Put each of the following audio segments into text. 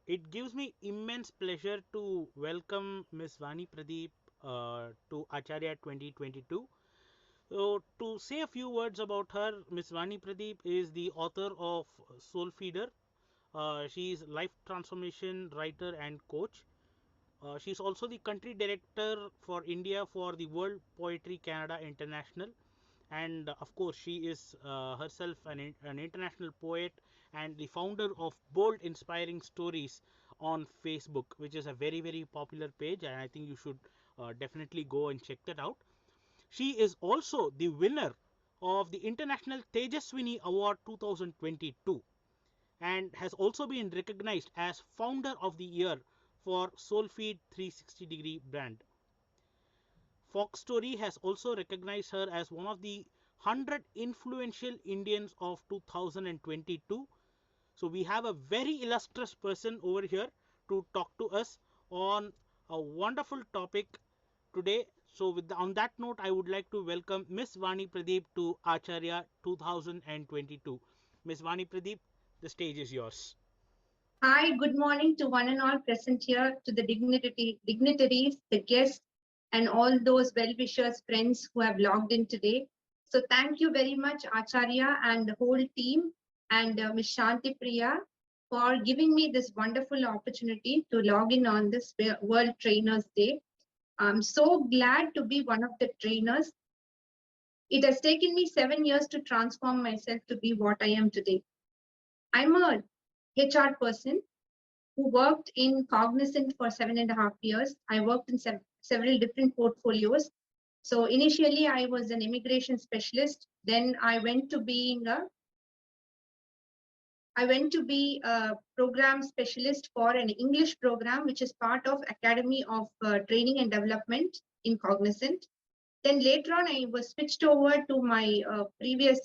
It gives me immense pleasure to welcome Miss Vani Pradeep to Acharya 2022. So, to say a few words about her, Miss Vani Pradeep is the author of Soul Feeder. She is life transformation writer and coach. She is also the country director for India for the World Poetry Canada International, and of course she is herself an international poet and the founder of Bold Inspiring Stories on Facebook, which is a very popular page, and I think you should definitely go and check that out. She is also the winner of the International Tejaswini Award 2022 and has also been recognized as founder of the year for Soulfeed 360-degree brand. Fox Story has also recognized her as one of the 100 influential Indians of 2022. So we have a very illustrious person over here to talk to us on a wonderful topic today. So on that note, I would like to welcome Miss Vani Pradeep to Acharya 2022. Miss Vani Pradeep, the stage is yours. Hi, good morning to one and all present here, to the dignitaries, the guests, and all those well-wishers, friends who have logged in today. So thank you very much, Acharya and the whole team, and Ms. Shanti Priya, for giving me this wonderful opportunity to log in on this World Trainers Day. I'm so glad to be one of the trainers. It has taken me 7 years to transform myself to be what I am today. I'm a HR person who worked in Cognizant for 7.5 years. I worked in several different portfolios. So initially I was an immigration specialist. Then I went to be a program specialist for an English program, which is part of Academy of Training and Development in Cognizant. Then later on, I was switched over to my previous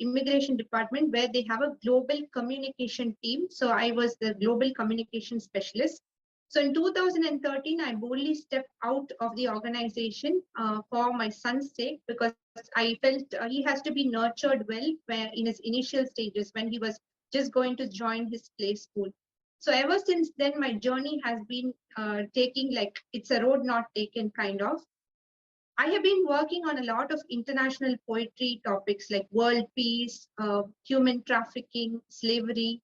immigration department, where they have a global communication team. So I was the global communication specialist. So in 2013, I boldly stepped out of the organization for my son's sake, because I felt he has to be nurtured well where in his initial stages when he was just going to join his play school. So ever since then, my journey has been taking, like, it's a road not taken kind of. I have been working on a lot of international poetry topics like world peace, human trafficking, slavery,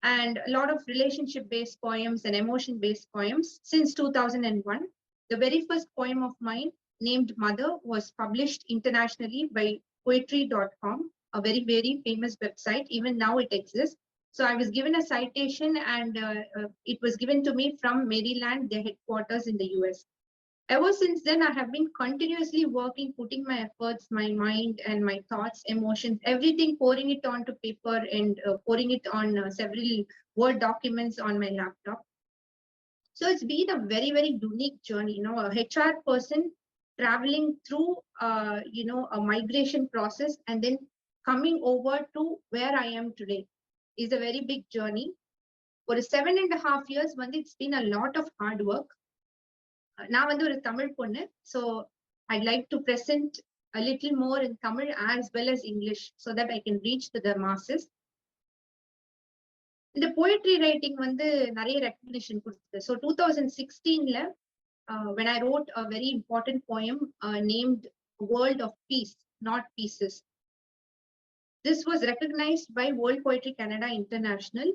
and a lot of relationship-based poems and emotion-based poems since 2001. The very first poem of mine, named Mother, was published internationally by poetry.com, a very famous website. Even now it exists. So I was given a citation, and it was given to me from Maryland, their headquarters in the US. Ever since then, I have been continuously working, putting my efforts, my mind, and my thoughts, emotions, everything, pouring it onto paper and pouring it on several Word documents on my laptop. So it's been a very unique journey. A HR person traveling through, a migration process and then coming over to where I am today is a very big journey. For 7.5 years, it's been a lot of hard work. நான் வந்து ஒரு தமிழ் பொண்ணு, so I'd like to present a little more in Tamil as well as English so that I can reach to the masses. இந்த poetry writing வந்து நிறைய recognition கொடுத்தது. So 2016 when I wrote a very important poem named World of Peace, Not Pieces. This was recognized by World Poetry Canada International,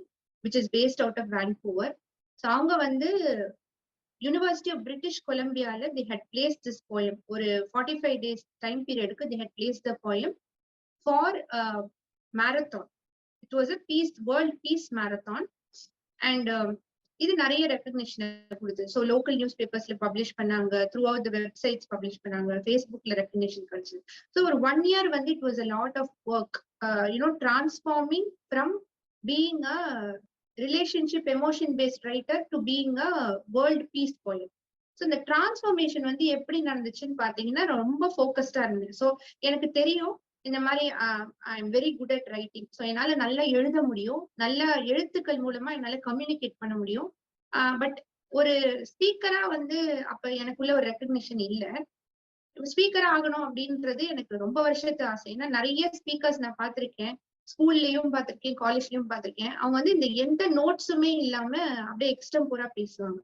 which is based out of Vancouver. So அவங்க வந்து University of British Columbia, they had placed this poem for a 45 days time period. They had placed the poem for a marathon. It was a world peace marathon, and இது நிறைய recognition கொடுத்து. So local newspapers publish பண்ணாங்க, throughout the websites publish பண்ணாங்க, Facebookல recognition கிடைச்சது. So for 1 year it was a lot of work, transforming from being a relationship emotion based writer to being a world peace poet. So the transformation எப்படி நடந்துச்சுன்னு பாத்தீங்கன்னா ரொம்ப ஃபோக்கஸ்டா இருந்தது. So எனக்கு தெரியும் இந்த மாதிரி ஐ am very good at writing. So என்னால நல்லா எழுத முடியும், நல்ல எழுத்துக்கள் மூலமா என்னால கம்யூனிகேட் பண்ண முடியும். பட் ஒரு ஸ்பீக்கரா அப்ப எனக்குள்ள ஒரு ரெக்கக்னிஷன் இல்லை. ஸ்பீக்கர் ஆகணும் அப்படின்றது எனக்கு ரொம்ப வருஷத்து ஆசை. ஏன்னா நிறைய ஸ்பீக்கர்ஸ் நான் பார்த்திருக்கேன். ஸ்கூல்லயும் பார்த்திருக்கேன், காலேஜ்லயும் பார்த்திருக்கேன். அவங்க வந்து இந்த எந்த நோட்ஸுமே இல்லாம அப்படியே எக்ஸ்டெம்போரா பேசுவாங்க.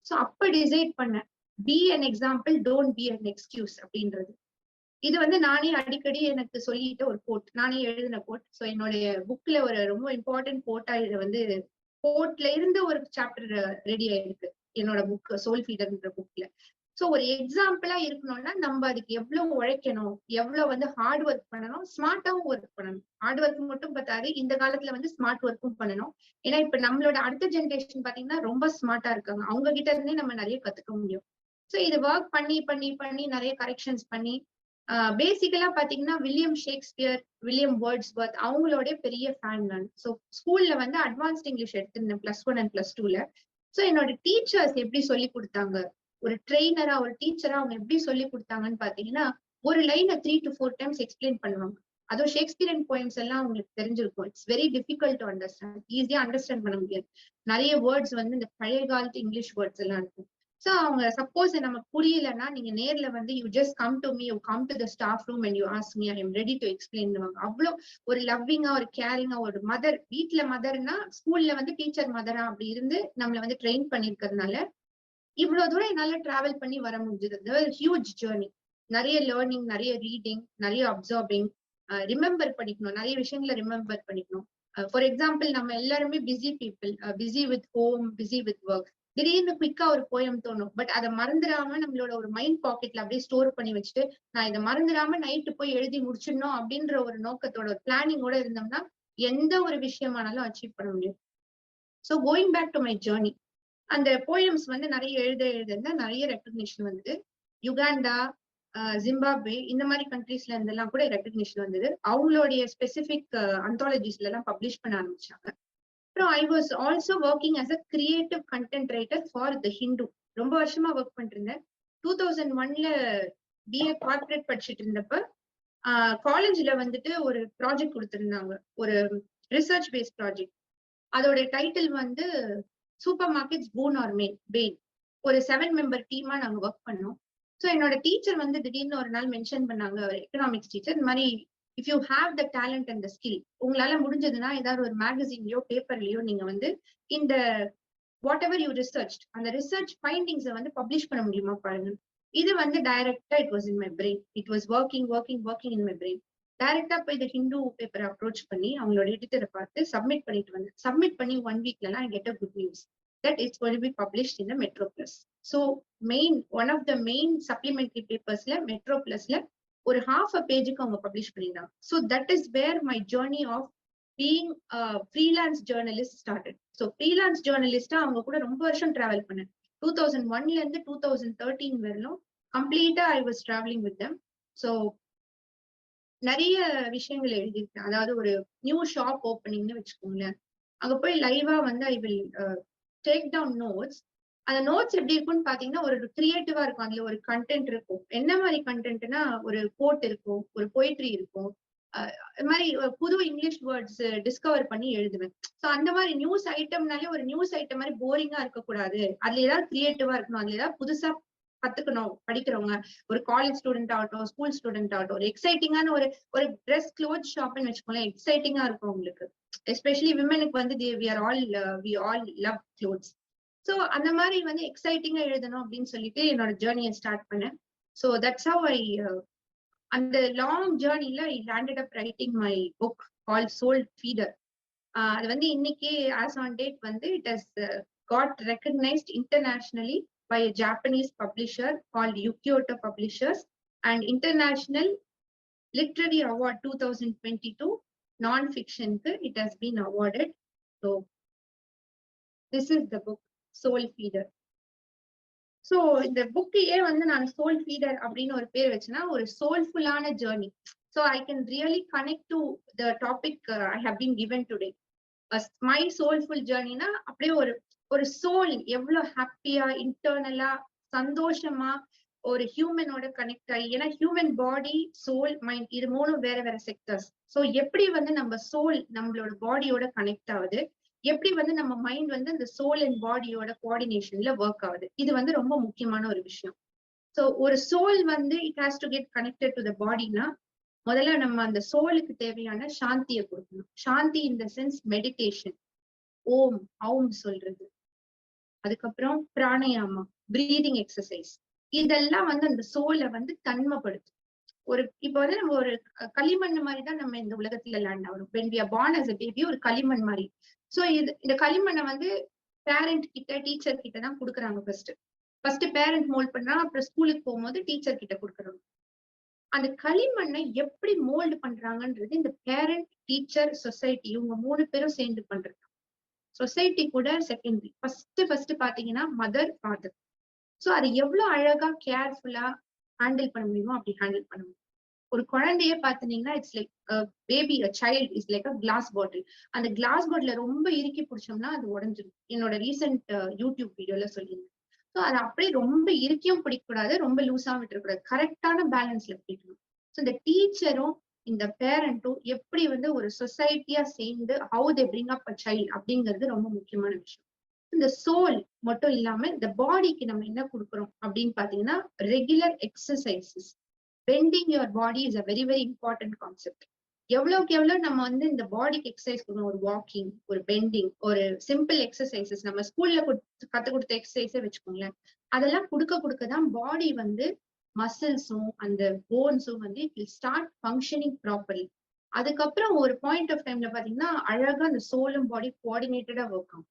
சோ அப்ப டிசைட் பண்ணேன், be an example, don't be an excuse அப்படின்றது. இது வந்து நானே அடிக்கடி எனக்கு சொல்லிட்ட ஒரு கோட், நானே எழுதின கோட். சோ என்னுடைய புக்ல ஒரு ரொம்ப இம்பார்ட்டன்ட் கோட்டா இது வந்து கோட்ல இருந்து ஒரு சாப்டர் ரெடி ஆயிருக்கு என்னோட புக் சோல் ஃபீடர்ன்ற புக்ல. சோ ஒரு எக்ஸாம்பிளா இருக்கணும்னா நம்ம அதுக்கு எவ்வளவு உழைக்கணும், எவ்வளவு வந்து ஹார்ட் ஒர்க் பண்ணணும், ஸ்மார்ட்டாவும் ஒர்க் பண்ணணும். ஹார்ட் ஒர்க் மட்டும் பத்தாது, இந்த காலத்துல வந்து ஸ்மார்ட் ஒர்க்கும் பண்ணணும். ஏன்னா இப்ப நம்மளோட அடுத்த ஜெனரேஷன் பாத்தீங்கன்னா ரொம்ப ஸ்மார்ட்டா இருக்காங்க. அவங்க கிட்ட இருந்தே நம்ம நிறைய கத்துக்க முடியும். சோ இது ஒர்க் பண்ணி பண்ணி பண்ணி நிறைய கரெக்ஷன்ஸ் பண்ணி பேசிக்கலா பாத்தீங்கன்னா வில்லியம் ஷேக்ஸ்பியர், வில்லியம் வேர்ட்ஸ்வொர்த் அவங்களோட பெரிய ஃபேன் நான். சோ ஸ்கூல்ல வந்து அட்வான்ஸ்ட் இங்கிலீஷ் எடுத்திருந்தேன் +1 அண்ட் +2ல. சோ என்னோட டீச்சர்ஸ் எப்படி சொல்லி கொடுத்தாங்க, ஒரு ட்ரெயினரா ஒரு டீச்சரா அவங்க எப்படி சொல்லி கொடுத்தாங்கன்னு பாத்தீங்கன்னா, ஒரு லைனை 3 to 4 டைம்ஸ் எக்ஸ்பிளைன் பண்ணுவாங்க. அதுவும் ஷேக்ஸ்பியரன் போயம்ஸ் எல்லாம் உங்களுக்கு தெரிஞ்சிருக்கும். It's very difficult to understand, ஈஸியா அண்டர்ஸ்டாண்ட் பண்ண முடியாது. நிறைய வேர்ட்ஸ் வந்து இந்த பழைய காலத்து இங்கிலீஷ் வேர்ட்ஸ் எல்லாம் இருக்கும். சோ அவங்க சப்போஸ் நமக்கு புரியலன்னா நீங்க நேர்ல வந்து you just come to me, you come to the staff room and you ask me, I am ready to explain. அவ்வளவு ஒரு லவ்விங்கா, ஒரு கேரிங்கா, ஒரு மதர், வீட்டுல மதர்னா ஸ்கூல்ல வந்து டீச்சர் மதரா அப்படி இருந்து நம்மள வந்து ட்ரெயின் பண்ணிருக்கிறதுனால இவ்வளவு தூரம் என்னால டிராவல் பண்ணி வர முடிஞ்சது. Huge journey. நிறைய லேர்னிங், நிறைய ரீடிங், நிறைய அப்சர்விங், ரிமெம்பர் பண்ணிக்கணும், நிறைய விஷயங்களை ரிமெம்பர் பண்ணிக்கணும். ஃபார் எக்ஸாம்பிள் நம்ம எல்லாருமே busy people, busy with home, busy with work. திடீர்னு குயிக்கா ஒரு போயம் தோணும், பட் அதை மறந்துடாம நம்மளோட ஒரு மைண்ட் பாக்கெட்ல அப்படியே ஸ்டோர் பண்ணி வச்சுட்டு நான் இதை மறந்துடாம நைட்டு போய் எழுதி முடிச்சிடணும் அப்படின்ற ஒரு நோக்கத்தோட ஒரு பிளானிங்கோட இருந்தோம்னா எந்த ஒரு விஷயமானாலும் அச்சீவ் பண்ண முடியும். So going back to my journey, அந்த போயம்ஸ் வந்து நிறைய எழுத நிறைய ரெக்கக்னிஷன் வந்தது. யுகாண்டா, ஜிம்பாப்வே இந்த மாதிரி கண்ட்ரீஸ்ல இருந்தெல்லாம் கூட ரெக்கக்னிஷன் வந்தது. அவங்களுடைய ஸ்பெசிபிக் அந்தாலஜிஸ்ல எல்லாம் பப்ளிஷ் பண்ண ஆரம்பிச்சாங்க. அப்புறம் I was also working as a creative content writer for the Hindu. ரொம்ப வருஷமா ஒர்க் பண்ணிட்டு இருந்தேன். 2001ல பிஏ கார்பரேட் படிச்சுட்டு இருந்தப்ப காலேஜ்ல வந்துட்டு ஒரு ப்ராஜெக்ட் கொடுத்திருந்தாங்க, ஒரு ரிசர்ச் பேஸ்ட் ப்ராஜெக்ட். அதோட டைட்டில் வந்து சூப்பர் மார்க்கெட்ஸ் பூன் ஆர் பெயின். ஒரு 7 மெம்பர் டீமா நாங்க ஒர்க் பண்ணோம். ஸோ என்னோட டீச்சர் வந்து திடீர்னு ஒரு நாள் மென்ஷன் பண்ணாங்க, எக்கனாமிக்ஸ் டீச்சர், இந்த மாதிரி if you have the talent and the skill, உங்களால முடிஞ்சதுன்னா ஏதாவது ஒரு மேகசின்லயோ பேப்பர்லயோ நீங்க வந்து இந்த வாட் எவர் யூ ரிசர்ச், அந்த ரிசர்ச் ஃபைண்டிங்ஸை வந்து பப்ளிஷ் பண்ண முடியுமா பாருங்க. இது வந்து டைரக்டா it was in my brain, it was working in my brain. டைரக்டா போய் இந்த ஹிந்து பேப்பரை அப்ரோச் பண்ணி அவங்களோட எடிட்டரை பார்த்து சப்மிட் பண்ணிட்டு வந்தேன். சப்மிட் பண்ணி 1 வீக்ல I get a good news that it's going to be published in the Metro Plus. So one of the main supplementary papersல Metro Plusல ஒரு half a pageக்கு அவங்க பப்ளிஷ் பண்ணிருந்தாங்க. So that is where my journey of being a freelance journalist started. So freelance journalist அவங்க கூட ரொம்ப வருஷம் travel பண்ணேன். 2001ல இருந்து 2013 வரலும் கம்ப்ளீட்டா I was traveling with them. So நிறைய விஷயங்கள் எழுதியிருக்கேன். அதாவது ஒரு நியூ ஷாப் ஓப்பனிங்னு வச்சுக்கோங்களேன், அங்க போய் லைவா வந்து I will take down notes. அந்த நோட்ஸ் எப்படி இருக்கும்னு பாத்தீங்கன்னா ஒரு கிரியேட்டிவா இருக்கும். அதுல ஒரு கண்டென்ட் இருக்கும். என்ன மாதிரி கண்டென்ட்னா ஒரு கோட் இருக்கும், ஒரு போய்ட்ரி இருக்கும், இது மாதிரி புது இங்கிலீஷ் வேர்ட்ஸ் டிஸ்கவர் பண்ணி எழுதுவேன். ஸோ அந்த மாதிரி நியூஸ் ஐட்டம்னாலே ஒரு நியூஸ் ஐட்டம் மாதிரி போரிங்கா இருக்கக்கூடாது, அதுல ஏதாவது கிரியேட்டிவா இருக்கணும், அதுல ஏதாவது புதுசா கத்துக்கணும். படிக்கிறவங்க ஒரு காலேஜ் ஸ்டூடெண்ட் ஆகட்டும், ஸ்கூல் ஸ்டூடெண்ட் ஆகட்டும், ஒரு எக்ஸைட்டிங்கான ஒரு ஒரு ட்ரெஸ் க்ளோத் ஷாப்னு வச்சுக்கோங்களேன், எக்ஸைட்டிங்கா இருக்கும் உங்களுக்கு. எஸ்பெஷலி விமனுக்கு வந்து we all love clothes. So அந்த மாதிரி வந்து எக்ஸைட்டிங்கா எழுதணும் அப்படின்னு சொல்லிட்டு என்னோட ஜேர்னியை ஸ்டார்ட் பண்ணேன். ஸோ தட்ஸ் ஹவ் ஐ அந்த லாங் ஜேர்னில I landed up writing my book call Soul Feeder. அது வந்து இன்னைக்கு ஆஸ் ஆன் டேட் வந்து it has got recognised internationally by a Japanese publisher called Yukioto Publishers and International Literary Award 2022 non-fiction it has been awarded. So this is the book Soul Feeder. So இந்த புக்கையே வந்து நான் soul feeder அப்படின்னு ஒரு பேர் வச்சேன்னா ஒரு சோல்ஃபுல்லான journey. So I can really connect to the topic I have been given today. My soulful journey-னா அப்படியே ஒரு சோல் எவ்வளவு ஹாப்பியா இன்டர்னலா சந்தோஷமா ஒரு ஹியூமனோட கனெக்ட் ஆகி, ஏன்னா ஹியூமன் பாடி சோல் மைண்ட் இது மூணும் வேற வேற செக்டர்ஸ். ஸோ எப்படி வந்து நம்ம சோல் நம்மளோட பாடியோட கனெக்ட் ஆகுது, எப்படி வந்து நம்ம மைண்ட் வந்து இந்த சோல் அண்ட் பாடியோட கோஆர்டினேஷன்ல ஒர்க் ஆகுது, இது வந்து ரொம்ப முக்கியமான ஒரு விஷயம். ஸோ ஒரு சோல் வந்து it has to get connected to the பாடினா முதல்ல நம்ம அந்த சோலுக்கு தேவையான சாந்தியை கொடுக்கணும். சாந்தி இன் த சென்ஸ் மெடிடேஷன், ஓம் அவும் சொல்றது, அதுக்கப்புறம் பிராணயாமா, பிரீதிங் எக்ஸசைஸ், இதெல்லாம் வந்து அந்த சோலை வந்து தன்மைப்படுத்தும். இப்ப வந்து நம்ம ஒரு களிமண் மாதிரிதான் நம்ம இந்த உலகத்துல லேண்ட் ஆகணும். when we are born as a baby ஒரு களிமண் மாதிரி. சோ இந்த களிமண்ணை வந்து பேரண்ட் கிட்ட டீச்சர் கிட்ட தான் கொடுக்குறாங்க. ஃபர்ஸ்ட் பேரண்ட் மோல்ட் பண்றாங்க, அப்புறம் ஸ்கூலுக்கு போகும்போது டீச்சர் கிட்ட கொடுக்குறாங்க. அந்த களிமண்ணை எப்படி மோல்டு பண்றாங்கன்றது இந்த பேரண்ட், டீச்சர், சொசைட்டி இவங்க 3 பேரும் சேர்ந்து பண்றது. சொசைட்டி கூட செகண்டரி. ஃபர்ஸ்ட் பாத்தீங்கன்னா மதர், ஃபாதர். சோ அது எவ்வளவு அழகா கேர்ஃபுல்லா ஹேண்டில் பண்ண முடியுமோ அப்படி ஹேண்டில் பண்ண முடியும். ஒரு குழந்தைய பாத்தீங்கன்னா it's like baby, child is like a glass bottle. அந்த கிளாஸ் பாட்டில ரொம்ப இறுக்கி பிடிச்சோம்னா அது உடஞ்சிடும். என்னோட ரீசெண்ட் யூடியூப் வீடியோல சொல்லியிருந்தேன். ஸோ அதை அப்படியே ரொம்ப இறுக்கியும் பிடிக்கக்கூடாது, ரொம்ப லூஸாவும் விட்டுறக்கூடாது, கரெக்டான பேலன்ஸ்ல பிடிக்கணும். ஸோ இந்த டீச்சரும் இந்த பேரண்ட்டும் எப்படி வந்து ஒரு சொசைட்டியா சேர்ந்து how they bring up a child அப்படிங்கிறது ரொம்ப முக்கியமான விஷயம். இந்த சோல் மட்டும் இல்லாம இந்த பாடிக்கு நம்ம என்ன கொடுக்குறோம் அப்படின்னு பாத்தீங்கன்னா regular exercises. Bending your body is a very very important concept. எவ்வளவுக்கு எவ்வளவு நம்ம வந்து இந்த பாடிக்கு எக்ஸசைஸ் கொடுக்கணும், ஒரு வாக்கிங், ஒரு பெண்டிங், ஒரு சிம்பிள் எக்ஸசைசஸ், நம்ம ஸ்கூல்ல கத்து கொடுத்த எக்ஸசைஸே வச்சுக்கோங்களேன், அதெல்லாம் கொடுக்கதான் பாடி வந்து மசில்ஸும் அந்த போன்ஸும் வந்து it will start functioning properly. அதுக்கப்புறம் ஒரு பாயிண்ட் ஆஃப் டைம்ல பாத்தீங்கன்னா அழகா அந்த சோலும் பாடி கோஆர்டினேட்டடா ஒர்க் ஆகும்.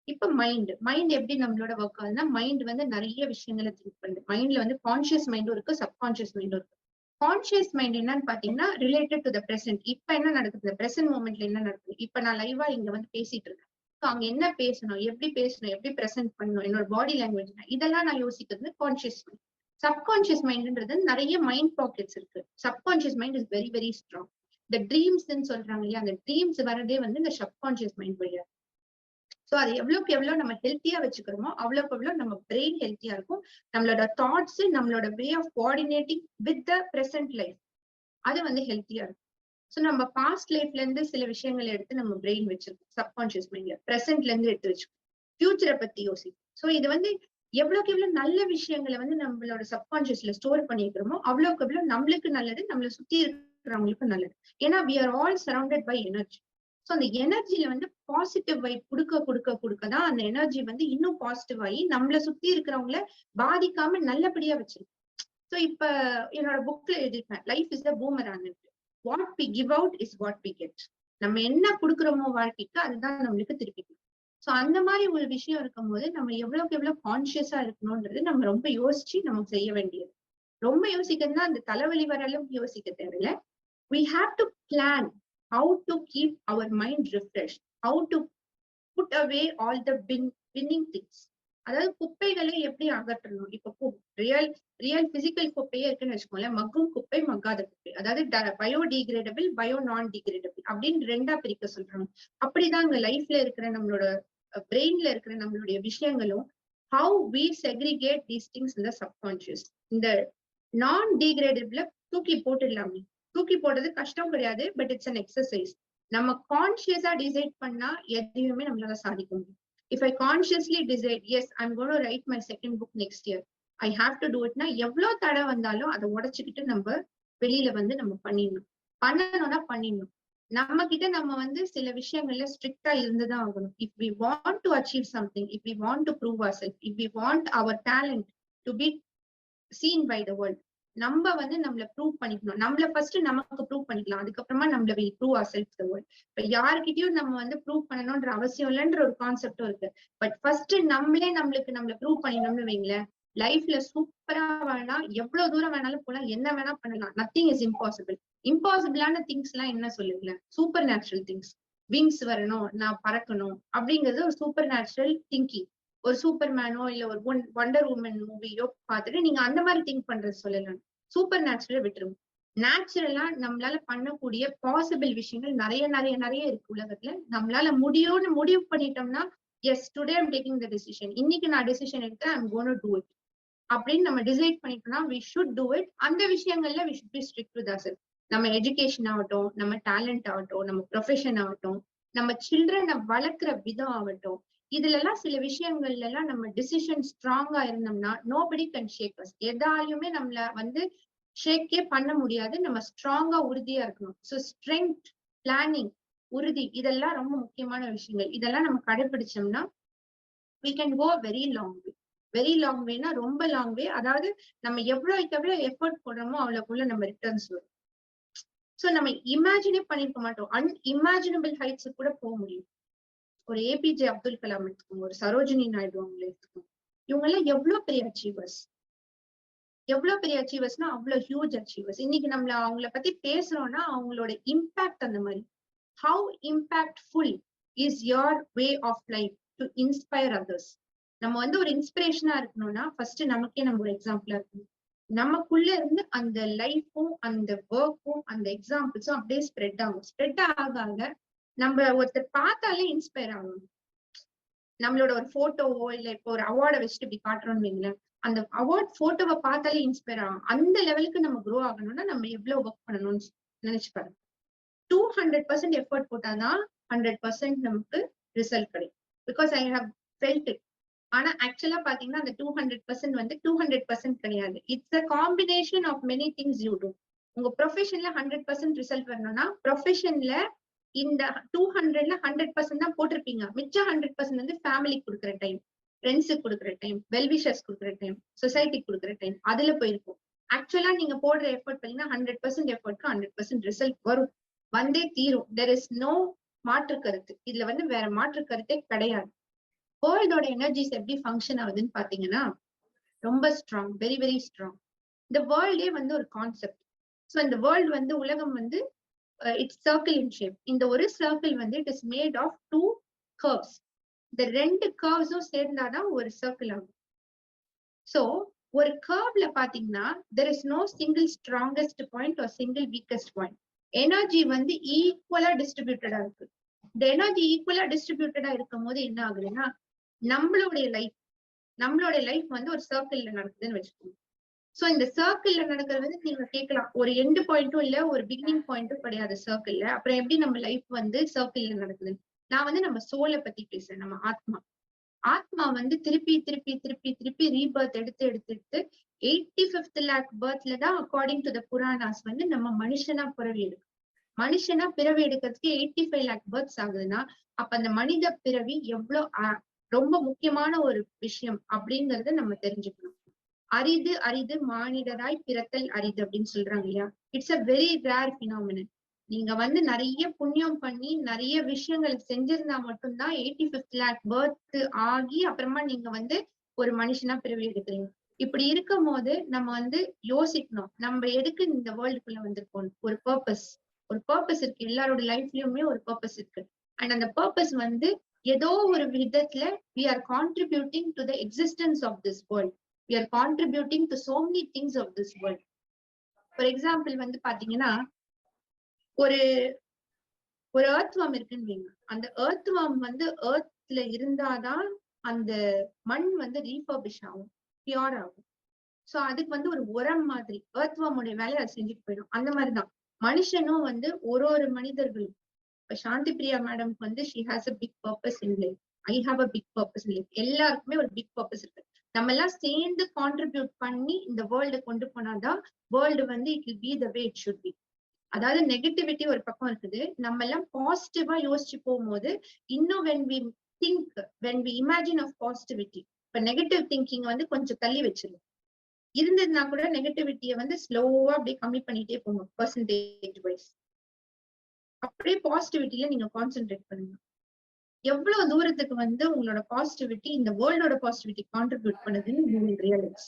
இப்ப மைண்ட் எப்படி நம்மளோட ஒர்க் ஆகுதுன்னா, மைண்ட் வந்து நிறைய விஷயங்களை திங்க் பண்ணுது. மைண்ட்ல வந்து கான்சியஸ் மைண்டும் இருக்கு, சப்கான்சியஸ் மைண்டும் இருக்கு. கான்சியஸ் மைண்ட் என்னன்னு பாத்தீங்கன்னா ரிலேட்டட் டு த பிரசன்ட். இப்ப என்ன நடக்குது, பிரசன்ட் மூமெண்ட்ல என்ன நடக்குது, இப்ப நான் லைவா இங்க வந்து பேசிட்டு இருக்கேன், அங்க என்ன பேசணும், எப்படி பிரசன்ட் பண்ணணும், என்னோட பாடி லாங்குவேஜ், இதெல்லாம் நான் யோசிக்கிறது கான்சியஸ் மைண்ட். சப்கான்சியஸ் மைண்ட்ன்றது நிறைய மைண்ட் பாக்கெட்ஸ் இருக்கு. Subconscious mind is very very strong. இந்த ட்ரீம்ஸ் சொல்றாங்க இல்லையா, அந்த ட்ரீம்ஸ் வரதே வந்து இந்த சப்கான்சியஸ் மைண்ட் வழியா. சோ அது எவ்வளவுக்கு எவ்வளவு நம்ம ஹெல்த்தியா வச்சுக்கிறோமோ அவ்வளவுக்கு எவ்வளவு நம்ம பிரெயின் ஹெல்த்தியா இருக்கும். நம்மளோட தாட்ஸ், நம்மளோட way of coordinating with the present life, அது வந்து ஹெல்த்தியா இருக்கும். சோ நம்ம பாஸ்ட் லைஃப்ல இருந்து சில விஷயங்களை எடுத்து நம்ம பிரெயின் வச்சிருக்கோம், சப்கான்சியஸ் மைண்ட்ல பிரசன்ட்ல இருந்து எடுத்து வச்சிருக்கோம், ஃபியூச்சரை பத்தி யோசிக்கும். சோ இது வந்து எவ்வளவுக்கு எவ்வளவு நல்ல விஷயங்களை வந்து நம்மளோட சப்கான்சியஸ்ல ஸ்டோர் பண்ணிக்கிறோமோ அவ்வளவுக்கு எவ்வளவு நம்மளுக்கு நல்லது, நம்மளை சுத்தி இருக்கிறவங்களுக்கு நல்லது. ஏன்னா we are all surrounded by energy. So அந்த எனர்ஜில வந்து பாசிட்டிவ் வைப் கொடுக்கதான் அந்த எனர்ஜி வந்து இன்னும் பாசிட்டிவ் ஆகி நம்மளை சுத்தி இருக்கிறவங்கள பாதிக்காம நல்லபடியா வச்சிருக்கும். சோ இப்ப என்னோட புக்ல எழுதிருப்பேன், life is the boomerang. What we give out is what we get. நம்ம என்ன கொடுக்குறோமோ வாழ்க்கைக்கு அதுதான் நம்மளுக்கு திருப்பிக்கும். சோ அந்த மாதிரி ஒரு விஷயம் இருக்கும் போது நம்ம எவ்வளவுக்கு எவ்வளவு கான்சியஸா இருக்கணும்ன்றது நம்ம ரொம்ப யோசிச்சு நம்ம செய்ய வேண்டியது. ரொம்ப யோசிக்கிறதுனா அந்த தலைவலி வர அளவுக்கு யோசிக்க தேவையில்லை. we have to plan how to keep our mind refreshed, how to put away all the winning things. அதாவது குப்பைகளை எப்படி அகற்றணும். இப்ப ரியல் பிசிக்கல் குப்பையே இருக்குன்னு வச்சுக்கோங்களேன், மக்கும் குப்பை, மக்காத குப்பை. அதாவது பயோடிகிரேடபிள், பயோ நான் டிகிரேடபிள் அப்படின்னு 2ஆ பிரிக்க சொல்றாங்க. அப்படிதான் இங்க லைஃப்ல இருக்கிற நம்மளோட பிரெயின்ல இருக்கிற நம்மளுடைய விஷயங்களும் how we segregate these things in the subconscious. இந்த நான் டிகிரேடபிள தூக்கி போட்டுடலாமே. தூக்கி போடுறது கஷ்டம் கிடையாது, பட் இட்ஸ் அன் எக்ஸசைஸ். நம்ம கான்சியஸா டிசைட் பண்ணா எதையுமே நம்மளால சாதிக்க முடியும். If I consciously decide, yes I am gonna write my second book next year, I have to do இட்னா எவ்வளவு தடை வந்தாலும் அதை உடைச்சுக்கிட்டு நம்ம வெளியில வந்து நம்ம பண்ணணும்னா பண்ணிடணும். நம்ம கிட்ட நம்ம வந்து சில விஷயங்கள்ல ஸ்ட்ரிக்டா இருந்துதான் ஆகணும். If we want to achieve something, if we want to prove our self, if we want our talent to be seen by the world, நம்ம வந்து நம்மள ப்ரூவ் பண்ணிக்கணும். நம்மள ஃபர்ஸ்ட் நமக்கு ப்ரூவ் பண்ணிக்கலாம், அதுக்கப்புறமா நம்மள will prove our self the world. இப்ப யாருக்கிட்டையும் நம்ம வந்து ப்ரூவ் பண்ணணும்ன்ற அவசியம் இல்லைன்ற ஒரு கான்செப்டும் இருக்கு. பட் ஃபர்ஸ்ட் நம்மள ப்ரூவ் பண்ணிடணும்னு வைங்களேன், லைஃப்ல சூப்பரா வாழலாம், எவ்வளவு தூரம் வேணாலும் போலாம், என்ன வேணா பண்ணலாம். Nothing is impossible. இம்பாசிபிளான திங்ஸ் எல்லாம் என்ன சொல்லுங்களேன், சூப்பர் நேச்சுரல் திங்ஸ். விங்ஸ் வரணும், நான் பறக்கணும் அப்படிங்கிறது ஒரு சூப்பர் நேச்சுரல் திங்கிங். ஒரு சூப்பர்மேனோ இல்ல ஒரு வண்டர் உமன் மூவியோ பார்த்துட்டு நீங்க அந்த மாதிரி திங்க் பண்றது சொல்லலாம். சூப்பர் நேச்சுரலா விட்டுருங்க. நேச்சுரலா நம்மளால பண்ணக்கூடிய பாசிபிள் விஷயங்கள் நிறைய நிறைய நிறைய இருக்கு உலகத்துல. நம்மளால முடியும்னு முடிவு பண்ணிட்டோம்னா, yes today I'm taking the decision, இன்னைக்கு நான் டிசிஷன் எடுத்தேன், ஐம் கோனா டூ இட் அப்படின்னு நம்ம டிசைட் பண்ணிட்டோம்னா we should do it. அந்த விஷயங்கள்ல we should be strict with ourselves. நம்ம எஜுகேஷன் ஆகட்டும், நம்ம டேலண்ட் ஆகட்டும், நம்ம ப்ரொஃபஷன் ஆகட்டும், நம்ம சில்ட்ரனை வளர்க்குற விதம் ஆகட்டும், இதுல எல்லாம் சில விஷயங்கள்ல எல்லாம் நம்ம டிசிஷன் ஸ்ட்ராங்கா இருந்தோம்னா nobody can shake us. எதாலையுமே நம்மள வந்து ஷேக்கே பண்ண முடியாது. நம்ம ஸ்ட்ராங்கா உறுதியா இருக்கணும். ஸோ ஸ்ட்ரென்த், பிளானிங், உறுதி இதெல்லாம் ரொம்ப முக்கியமான விஷயங்கள். இதெல்லாம் நம்ம கடைபிடிச்சோம்னா we can go a very long way. Very long வேனா ரொம்ப லாங் வே. அதாவது நம்ம எவ்வளவு எஃபர்ட் போடுறோமோ அவ்வளவுக்குள்ள நம்ம ரிட்டர்ன்ஸ் வரும். சோ நம்ம இமேஜினே பண்ணிருக்க மாட்டோம். அன்இமேஜினபிள் ஹைட்ஸ் கூட போக முடியும். ஒரு ஏபிஜே அப்துல் கலாம் எடுத்துக்கோங்க, ஒரு சரோஜினி நாயுடு அவங்களை எடுத்துக்கோங்க. இவங்க எல்லாம் எவ்வளவு பெரிய அச்சீவர்ஸ், எவ்வளவு பெரிய அச்சீவர்ஸ்னா அவ்வளவு ஹியூஜ் அச்சீவர்ஸ். இன்னைக்கு நம்மள அவங்கள பத்தி பேசுறோம்னா அவங்களோட இம்பாக்ட் அந்த மாதிரி. How impactful is your way of life to inspire others. நம்ம வந்து ஒரு இன்ஸ்பிரேஷனா இருக்கணும்னா ஃபர்ஸ்ட் நமக்கே நம்ம ஒரு எக்ஸாம்பிளா இருக்கணும். நமக்குள்ள இருந்து அந்த லைஃபும் அந்த ஒர்க்கும் அந்த எக்ஸாம்பிள்ஸும் அப்படியே ஸ்ப்ரெட் ஆகும். ஸ்ப்ரெட் ஆக நம்ம ஒருத்தர் பார்த்தாலே இன்ஸ்பயர் ஆகும். நம்மளோட ஒரு போட்டோவோ இல்ல இப்போ ஒரு அவார்டை வச்சுட்டு இப்படி காட்டுறோம்னு வைங்களேன், அந்த அவார்ட் போட்டோவை பார்த்தாலே இன்ஸ்பயர் ஆகும். அந்த லெவலுக்கு நம்ம க்ரோ ஆகணும்னா நம்ம எவ்வளவு ஒர்க் பண்ணணும்னு நினைச்சு பாருங்க. 200% எஃபர்ட் போட்டாதான் 100% நமக்கு ரிசல்ட் கிடைக்கும். Because I have felt it. ஆனா ஆக்சுவலா பாத்தீங்கன்னா அந்த 200% வந்து 200% கிடையாது. It's a combination of many things you do. உங்க ப்ரொஃபஷன்ல 100% ரிசல்ட் வரணும்னா ப்ரொஃபஷன்ல இந்த 200ல 100% தான் போட்டிருப்பீங்க. மிச்சம் 100% வந்து ஃபேமிலிக்கு கொடுக்குற டைம், ஃப்ரெண்ட்ஸுக்கு கொடுக்குற டைம், வெல்விஷர்ஸ் கொடுக்குற டைம், சொசைட்டிக்கு கொடுக்குற டைம், அதுல போயிருக்கும். ஆக்சுவலா நீங்க போடுற எஃபர்ட் பண்ணீங்கன்னா 100% எஃபர்ட்க்கு 100% ரிசல்ட் வரும், வந்தே தீரும். தெர் இஸ் நோ மாற்று கருத்து. இதுல வந்து வேற மாற்று கருத்தே கிடையாது. வேர்ல்டோட எனர்ஜிஸ் எப்படி ஃபங்க்ஷன் ஆகுதுன்னு பாத்தீங்கன்னா ரொம்ப ஸ்ட்ராங், வெரி வெரி ஸ்ட்ராங். இந்த வேர்ல்டே வந்து ஒரு கான்செப்ட். ஸோ இந்த வேர்ல்டு வந்து உலகம் வந்து இட்ஸ் சர்க்கிள் இன் ஷேப். இந்த ஒரு சர்க்கிள் வந்து it is made of 2 curves. இந்த 2 கர்வ்ஸும் சேர்ந்தாதான் ஒரு சர்க்கிள் ஆகும். ஸோ ஒரு கர்வ்ல பாத்தீங்கன்னா there is no single strongest point or single weakest point. Energy வந்து ஈக்குவலா டிஸ்ட்ரிபியூட்டடா இருக்கு. இந்த எனர்ஜி ஈக்குவலா டிஸ்ட்ரிபியூட்டடா இருக்கும் போது என்ன ஆகுதுன்னா நம்மளுடைய லைஃப் வந்து ஒரு சர்க்கிள்ல நடக்குதுன்னு வச்சுக்கோங்க. சோ இந்த சர்க்கிள்ல நடக்கிறது வந்து நீங்க கேட்கலாம், ஒரு எண்டு பாயிண்ட்டும் இல்ல ஒரு பிகினிங் பாயிண்ட்டும் கிடையாது சர்க்கிள்ல, அப்புறம் எப்படி நம்ம லைஃப் வந்து சர்க்கிள்ல நடக்குது? நான் வந்து நம்ம சோலை பத்தி பேசுறேன். நம்ம ஆத்மா வந்து திருப்பி திருப்பி திருப்பி திருப்பி ரீபர்த் எடுத்து 85th lakh பர்த்ல தான் அக்கார்டிங் டு த புராணாஸ் வந்து நம்ம மனுஷனா பிறவி எடுக்கும். மனுஷனா பிறவி எடுக்கிறதுக்கு 85 lakh பர்த்ஸ் ஆகுதுன்னா அப்ப அந்த மனித பிறவி எவ்வளவு ரொம்ப முக்கியமான ஒரு விஷயம் அப்படிங்கறத நம்ம தெரிஞ்சுக்கணும். அரிது அரிது மானிடராய் பிறத்தல் அரிது அப்படின்னு சொல்றாங்க இல்லையா? It's a very rare phenomenon. நீங்க வந்து நிறைய புண்ணியம் பண்ணி நிறைய விஷயங்கள் செஞ்சிருந்தா மட்டும்தான் 85th lakh பர்த் ஆகி அப்புறமா நீங்க வந்து ஒரு மனுஷனா பிறவி எடுக்கிறீங்க. இப்படி இருக்கும் போது நம்ம வந்து யோசிக்கணும், நம்ம எதுக்கு இந்த வேர்ல்டுக்குள்ள வந்திருக்கோம். ஒரு பர்பஸ் இருக்கு. எல்லாரோட லைஃப்லயுமே ஒரு பர்பஸ் இருக்கு. அண்ட் அந்த பர்பஸ் வந்து ஏதோ ஒரு விதத்துல we are contributing to the existence of this world. We are contributing to so many things of this world. For example வந்து பாத்தீங்கன்னா ஒரு ஒரு earthworm இருக்குன்னு வைங்க. அந்த earthworm வந்து earthல இருந்தாதான் அந்த மண் வந்து ரீஃபர்பிஷ் ஆகும், பியூர் ஆகும். சோ அதுக்கு வந்து ஒரு உரம் மாதிரி earthworm உடைய வேலையை அது செஞ்சுட்டு போயிடும். அந்த மாதிரிதான் மனுஷனும் வந்து ஒரு மனிதர்களும். இப்ப சாந்தி பிரியா மேடம்க்கு வந்து she has a big purpose in life. I have a big purpose in life. எல்லாருக்குமே ஒரு பிக் பர்பஸ் இருக்கு. நம்ம எல்லாம் சேர்ந்து கான்ட்ரிபியூட் பண்ணி இந்த வேர்ல்டு கொண்டு போனாதான் வேர்ல்டு வந்து it will be the way it should be. அதாவது நெகட்டிவிட்டி ஒரு பக்கம் இருக்குது, நம்ம எல்லாம் பாசிட்டிவா யோசிச்சு போகும்போது இன்னும் when we imagine of positivity, இப்ப நெகட்டிவ் திங்கிங் வந்து கொஞ்சம் தள்ளி வச்சிருக்கும். இருந்ததுன்னா கூட நெகட்டிவிட்டியை வந்து ஸ்லோவா அப்படியே கம்மி பண்ணிட்டே போங்க பெர்சன்டேஜ் வைஸ். அப்படியே பாசிட்டிவிட்டியில நீங்க கான்சென்ட்ரேட் பண்ணுங்க. எவ்வளவு தூரத்துக்கு வந்து உங்களோட பாசிட்டிவிட்டி இந்த வேர்ல்டோட பாசிட்டிவிட்டி கான்ட்ரிபியூட் பண்ணுதுன்னு you will realize.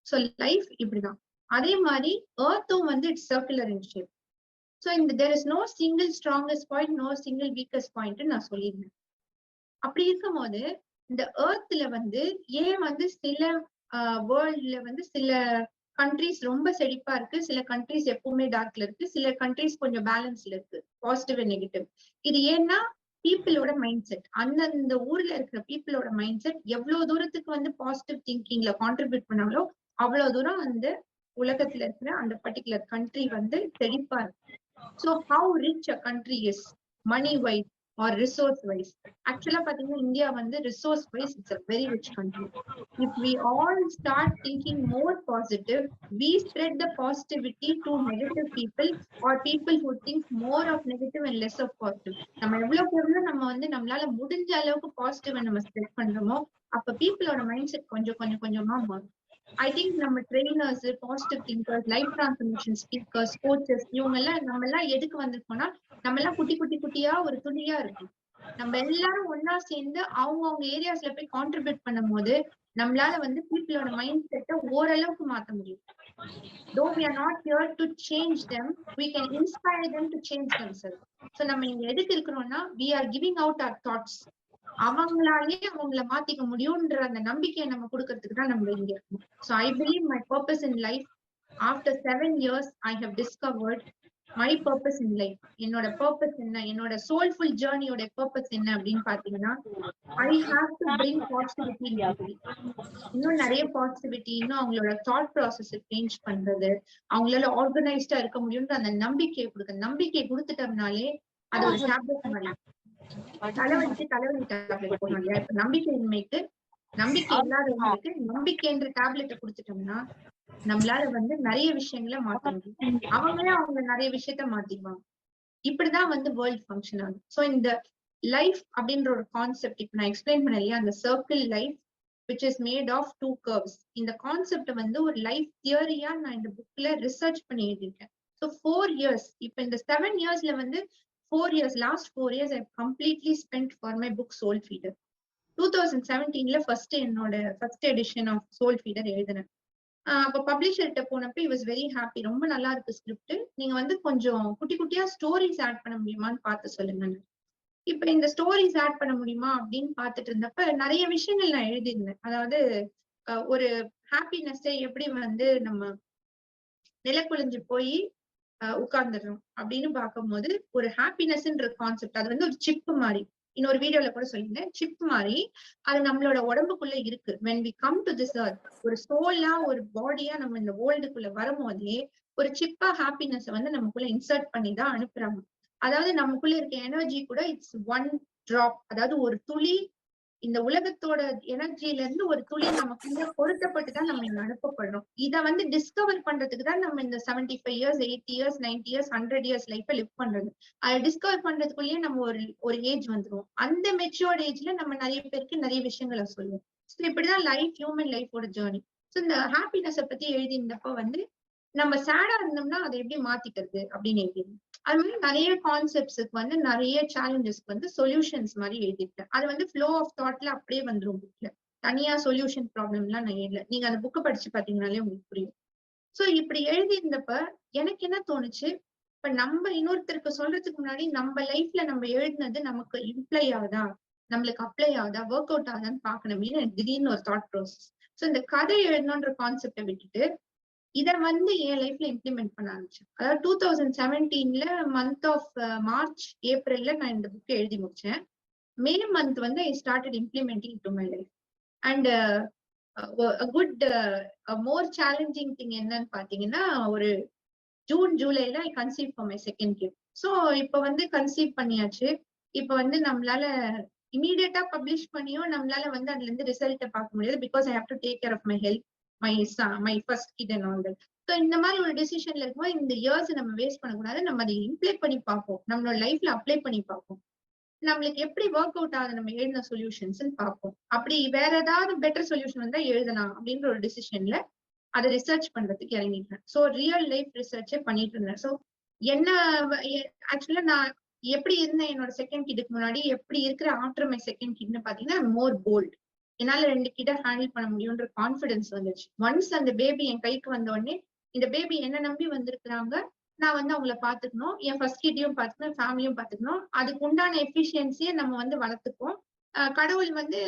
So life இப்படிதான். அதே மாதிரி earthம் வந்து it's circular in shape. So இந்த there is no single strongest point, no single weakest point நான் சொல்லியிருந்தேன். அப்படி இருக்கும் போது இந்த earthல வந்து ஏன் வந்து சில வேர்ல்ட்ல வந்து சில கண்ட்ரிஸ் ரொம்ப செழிப்பா இருக்கு, சில கண்ட்ரிஸ் எப்பவுமே டார்க்ல இருக்கு, சில கண்ட்ரிஸ் கொஞ்சம் பேலன்ஸ்ல இருக்கு, பாசிட்டிவ் அண்ட் நெகட்டிவ். இது ஏன்னா பீப்புளோட மைண்ட் செட், அந்தந்த ஊர்ல இருக்கிற பீப்புளோட மைண்ட் செட் எவ்வளவு தூரத்துக்கு வந்து பாசிட்டிவ் திங்கிங்ல கான்ட்ரிபியூட் பண்ணாங்களோ அவ்வளவு தூரம் அந்த உலகத்துல இருக்கிற அந்த பர்டிகுலர் கண்ட்ரி வந்து செழிப்பா இருக்கு. So how rich a country is money wise, or resource wise. Actually பாத்தீங்கன்னா இந்தியா வந்து resource wise it's a very rich country. If we all start thinking more positive, we spread the positivity to negative people or people who think more of negative and less of positive. நம்ம எவ்வளவுக்கு எவ்வளவு நம்ம வந்து நம்மளால முடிஞ்ச அளவுக்கு positive நம்ம spread பண்றோமோ அப்ப பீப்புளோட மைண்ட் செட் கொஞ்சமா மாறும். I think நம்ம trainers, positive thinkers, life transformation speakers, coaches இவங்க எல்லாம் நம்ம எல்லாம் எதுக்கு வந்திருக்கோம்னா நம்ம எல்லாம் குட்டியா ஒரு துளியா இருக்கும். நம்ம எல்லாரும் ஒன்னா சேர்ந்து அவங்க ஏரியாஸ்ல போய் கான்ட்ரிபியூட் பண்ணும் போது நம்மளால வந்து பீப்புளோட மைண்ட் செட்டை ஓரளவுக்கு மாத்த முடியும். Though we are not here to change them, we can inspire them to change themselves. So நம்ம இங்க எதுக்கு இருக்கிறோம்னா we are giving out our thoughts. அவங்களாலே அவங்கள மாத்திக்க முடியும்ன்ற அந்த நம்பிக்கையை நம்ம கொடுக்கறதுக்கு தான் நம்ம இங்க இருக்கோம். So I believe my purpose in life, after 7 years I have discovered my purpose in life. என்னோட purpose என்ன, என்னோட soulful journey ஓட purpose என்ன அப்படின்னு பாத்தீங்கன்னா I have to bring positivity in people. இன்னும் நிறைய பாசிட்டிவிட்டி, இன்னும் அவங்களோட தாட் ப்ராசஸ் சேஞ்ச் பண்றது, அவங்களால ஆர்கனைஸ்டா இருக்க முடியும்ன்ற அந்த நம்பிக்கையை கொடுத்துட்டோம்னாலே அது ஒரு டேப்லெட் மாதிரி. தலைவலி டேப்லெட் போடணும் இல்லையா? இப்ப நம்பிக்கை இல்லாதவங்களுக்கு நம்பிக்கைன்ற டேப்லெட்டை கொடுத்துட்டோம்னா நம்மளால வந்து நிறைய விஷயங்களை மாத்த முடியும். அவங்க நிறைய விஷயத்த மாத்திக்குவாங்க. இப்படிதான் வந்து வேர்ல்ட் ஃபங்க்ஷன் ஆகும். சோ இந்த லைஃப் அப்படின்ற ஒரு கான்செப்ட் இப்ப நான் எக்ஸ்பிளைன் பண்ண இல்லையா, அந்த circle life which is made of 2 curves. இந்த கான்செப்ட் வந்து ஒரு லைஃப் தியரியா நான் இந்த புக்ல ரிசர்ச் பண்ணி எழுதிருக்கேன். So 4 years, இப்ப இந்த 7 yearsல வந்து 4 years, last 4 years I completely spent for my book Soul Feeder. 2017ல என்னோட first edition of Soul Feeder எழுதினேன். அப்ப பப்ளிஷர்கிட்ட போனப்ப he was very happy. ரொம்ப நல்லா இருக்கு ஸ்கிரிப்ட், நீங்க வந்து கொஞ்சம் குட்டியா ஸ்டோரிஸ் ஆட் பண்ண முடியுமான்னு பார்த்து சொல்லுங்க. இப்ப இந்த ஸ்டோரிஸ் ஆட் பண்ண முடியுமா அப்படின்னு பாத்துட்டு இருந்தப்ப நிறைய விஷயங்கள் நான் எழுதியிருந்தேன். அதாவது ஒரு ஹாப்பினஸ் எப்படி வந்து நம்ம நிலக்குழிஞ்சு போய் உட்கார்ந்துடுறோம் அப்படின்னு பார்க்கும்போது ஒரு ஹாப்பினஸ்ன்ற கான்செப்ட் அது வந்து ஒரு சிப் மாதிரி, இன்னொரு வீடியோல கூட சொல்லியிருந்தேன், சிப் மாதிரி அது நம்மளோட உடம்புக்குள்ள இருக்கு. when we come to this earth, ஒரு சோலா ஒரு பாடியா நம்ம இந்த வேர்ல்டுக்குள்ள வரும்போதே ஒரு சிப்பா ஹாப்பினஸ் வந்து நமக்குள்ள இன்சர்ட் பண்ணி தான் அனுப்புறாங்க. அதாவது நமக்குள்ள இருக்க எனர்ஜி கூட இட்ஸ் 1 drop, அதாவது ஒரு துளி இந்த உலகத்தோட எனர்ஜில இருந்து ஒரு துளி நமக்குள்ள பொருத்தப்பட்டுதான் நம்ம இங்க அனுப்பப்படுறோம். இத வந்து டிஸ்கவர் பண்றதுக்கு தான் நம்ம இந்த 75 years, 80 years, 90 years, 100 years லைஃப லிவ் பண்றது. அதை டிஸ்கவர் பண்றதுக்குள்ளேயே நம்ம ஒரு ஏஜ் வந்துருவோம். அந்த மெச்சூர்ட் ஏஜ்ல நம்ம நிறைய பேருக்கு நிறைய விஷயங்களை சொல்லுவோம். ஸோ இப்படிதான் லைஃப், ஹியூமன் லைஃபோட ஜேர்னி. ஸோ இந்த ஹாப்பினஸ பத்தி எழுதியிருந்தப்ப வந்து நம்ம சேடா இருந்தோம்னா அதை எப்படி மாத்திக்கிறது அப்படின்னு எழுதிருந்தோம். அது மாதிரி நிறைய கான்செப்ட்ஸுக்கு வந்து நிறைய சேலஞ்சஸ்க்கு வந்து சொல்யூஷன்ஸ் மாதிரி எழுதிருக்கேன். அது வந்து ஃப்ளோ ஆஃப் தாட்ல அப்படியே வந்துரும் புக்ல. தனியா சொல்யூஷன் ப்ராப்ளம் எல்லாம் நான் எழுதல, நீங்க அந்த புக்கை படிச்சு பாத்தீங்கன்னாலே உங்களுக்கு புரியும். சோ இப்படி எழுதியிருந்தப்ப எனக்கு என்ன தோணுச்சு, இப்ப நம்ம இன்னொருத்தருக்கு சொல்றதுக்கு முன்னாடி நம்ம லைஃப்ல நம்ம எழுதினது நமக்கு இம்ப்ளை ஆகுதா, நம்மளுக்கு அப்ளை ஆகுதா, ஒர்க் அவுட் ஆகுதான்னு பாக்கணுமே திடீர்னு ஒரு தாட் ப்ராசஸ். சோ இந்த கதை எழுதணுன்ற கான்செப்டை விட்டுட்டு இத வந்து என் லைஃப்ல இம்ப்ளிமெண்ட் பண்ண ஆரம்பிச்சேன். அதாவது 2017ல மந்த் ஆஃப் மார்ச் ஏப்ரல்ல நான் இந்த புக் எழுதி முடிச்சேன். மே மந்த் வந்து I started implementing to my life. And good more challenging thing என்னன்னு பாத்தீங்கன்னா, ஒரு ஜூன் ஜூலைல I conceive for my second kid. So இப்ப வந்து கன்சீவ் பண்ணியாச்சு. இப்ப வந்து நம்மளால இமீடியட்டா பப்ளிஷ் பண்ணியும் நம்மளால வந்து அதுல இருந்து ரிசல்ட்டை பார்க்க முடியாது. Because I have to take care of my health, my first kid and all that. So இந்த மாதிரி ஒரு டிசிஷன்ல இருக்கும்போது இந்த இயர்ஸ் நம்ம வேஸ்ட் பண்ணக்கூடாது, நம்ம அதை இம்ப்ளை பண்ணி பார்ப்போம், நம்மளோட லைஃப்ல அப்ளை பண்ணி பார்ப்போம், நம்மளுக்கு எப்படி ஒர்க் அவுட் ஆகுது நம்ம எழுதின சொல்யூஷன்ஸ் பார்ப்போம், அப்படி வேற ஏதாவது பெட்டர் சொல்யூஷன் வந்தா எழுதலாம் அப்படின்ற ஒரு டிசிஷன்ல அதை ரிசர்ச் பண்றதுக்கு இறங்கிட்டேன். ஸோ ரியல் லைஃப் ரிசர்ச்சே பண்ணிட்டு இருந்தேன். ஸோ என்ன ஆக்சுவலா நான் எப்படி இருந்தேன் என்னோட செகண்ட் கிட்டுக்கு முன்னாடி, எப்படி இருக்கிற ஆஃப்டர் மை செகண்ட் கிட்னு பாத்தீங்கன்னா மோர் போல்ட். என்னால 2 கிட்ட ஹேண்டில் பண்ண முடியும்ன்ற கான்பிடன்ஸ் வந்துச்சு. ஒன்ஸ் அந்த பேபி என் கைக்கு வந்த உடனே இந்த பேபி என்ன நம்பி வந்திருக்கிறாங்க, நான் வந்து அவங்கள பாத்துக்கணும், என் ஃபர்ஸ்ட் கிட்டையும் பாத்துக்கணும், ஃபேமிலியும் பாத்துக்கணும், அதுக்கு உண்டான எஃபிஷியன்சியை நம்ம வந்து வளர்த்துப்போம். கடவுள் வந்து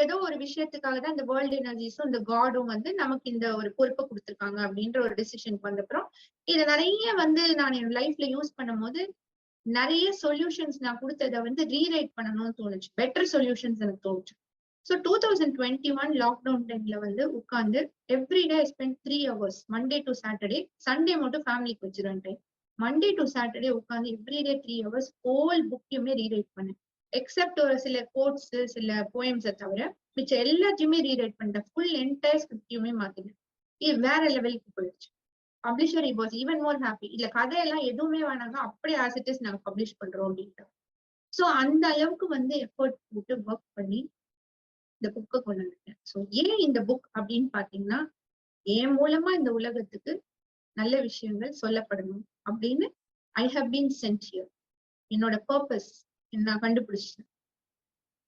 ஏதோ ஒரு விஷயத்துக்காக தான் இந்த வேர்ல்டு எனர்ஜிஸும் இந்த காடும் வந்து நமக்கு இந்த ஒரு பொறுப்பை கொடுத்துருக்காங்க அப்படின்ற ஒரு டிசிஷனுக்கு வந்தப்புறம் இதை நிறைய வந்து நான் என் லைஃப்ல யூஸ் பண்ணும் போது நிறைய சொல்யூஷன்ஸ் நான் கொடுத்ததை வந்து ரீரைட் பண்ணணும்னு தோணுச்சு, பெட்டர் சொல்யூஷன்ஸ் எனக்கு தோணுச்சு. So 2021 லாக்டவுன் டைம்ல வந்து உட்கார்ந்து everyday I spend 3 hours Monday to Saturday, Sunday மட்டும் ஃபேமிலிக்கு வச்சிருவேன் டைம். மண்டே டு சாட்டர்டே உட்கார்ந்து எவ்ரிடே 3 hours ஹோல் புக்கையுமே ரீரைட் பண்ணேன். எக்ஸப்ட் ஒரு சில கோட்ஸ் சில போயம்ஸை தவிர மிச்ச எல்லாத்தையுமே ரீரைட் பண்ணிட்டேன். ஃபுல் என்டையர் ஸ்கிரிப்டையுமே மாத்தினேன். இது வேற லெவலுக்கு போயிடுச்சு. Publisher was even more happy. இல்ல கதையெல்லாம் எதுவுமே வேணாங்க, அப்படியே ஆஸ் இட் இஸ் நாங்க பப்ளிஷ் பண்றோம் அப்படின்ட்டு. ஸோ அந்த அளவுக்கு வந்து எஃபர்ட் போட்டு ஒர்க் பண்ணி இந்த புக்கை கொண்டு வந்துட்டேன். ஸோ ஏன் இந்த புக் அப்படின்னு பாத்தீங்கன்னா, என் மூலமா இந்த உலகத்துக்கு நல்ல விஷயங்கள் சொல்லப்படணும் அப்படின்னு I have been sent here. என்னோட பர்பஸ் நான் கண்டுபிடிச்சேன்.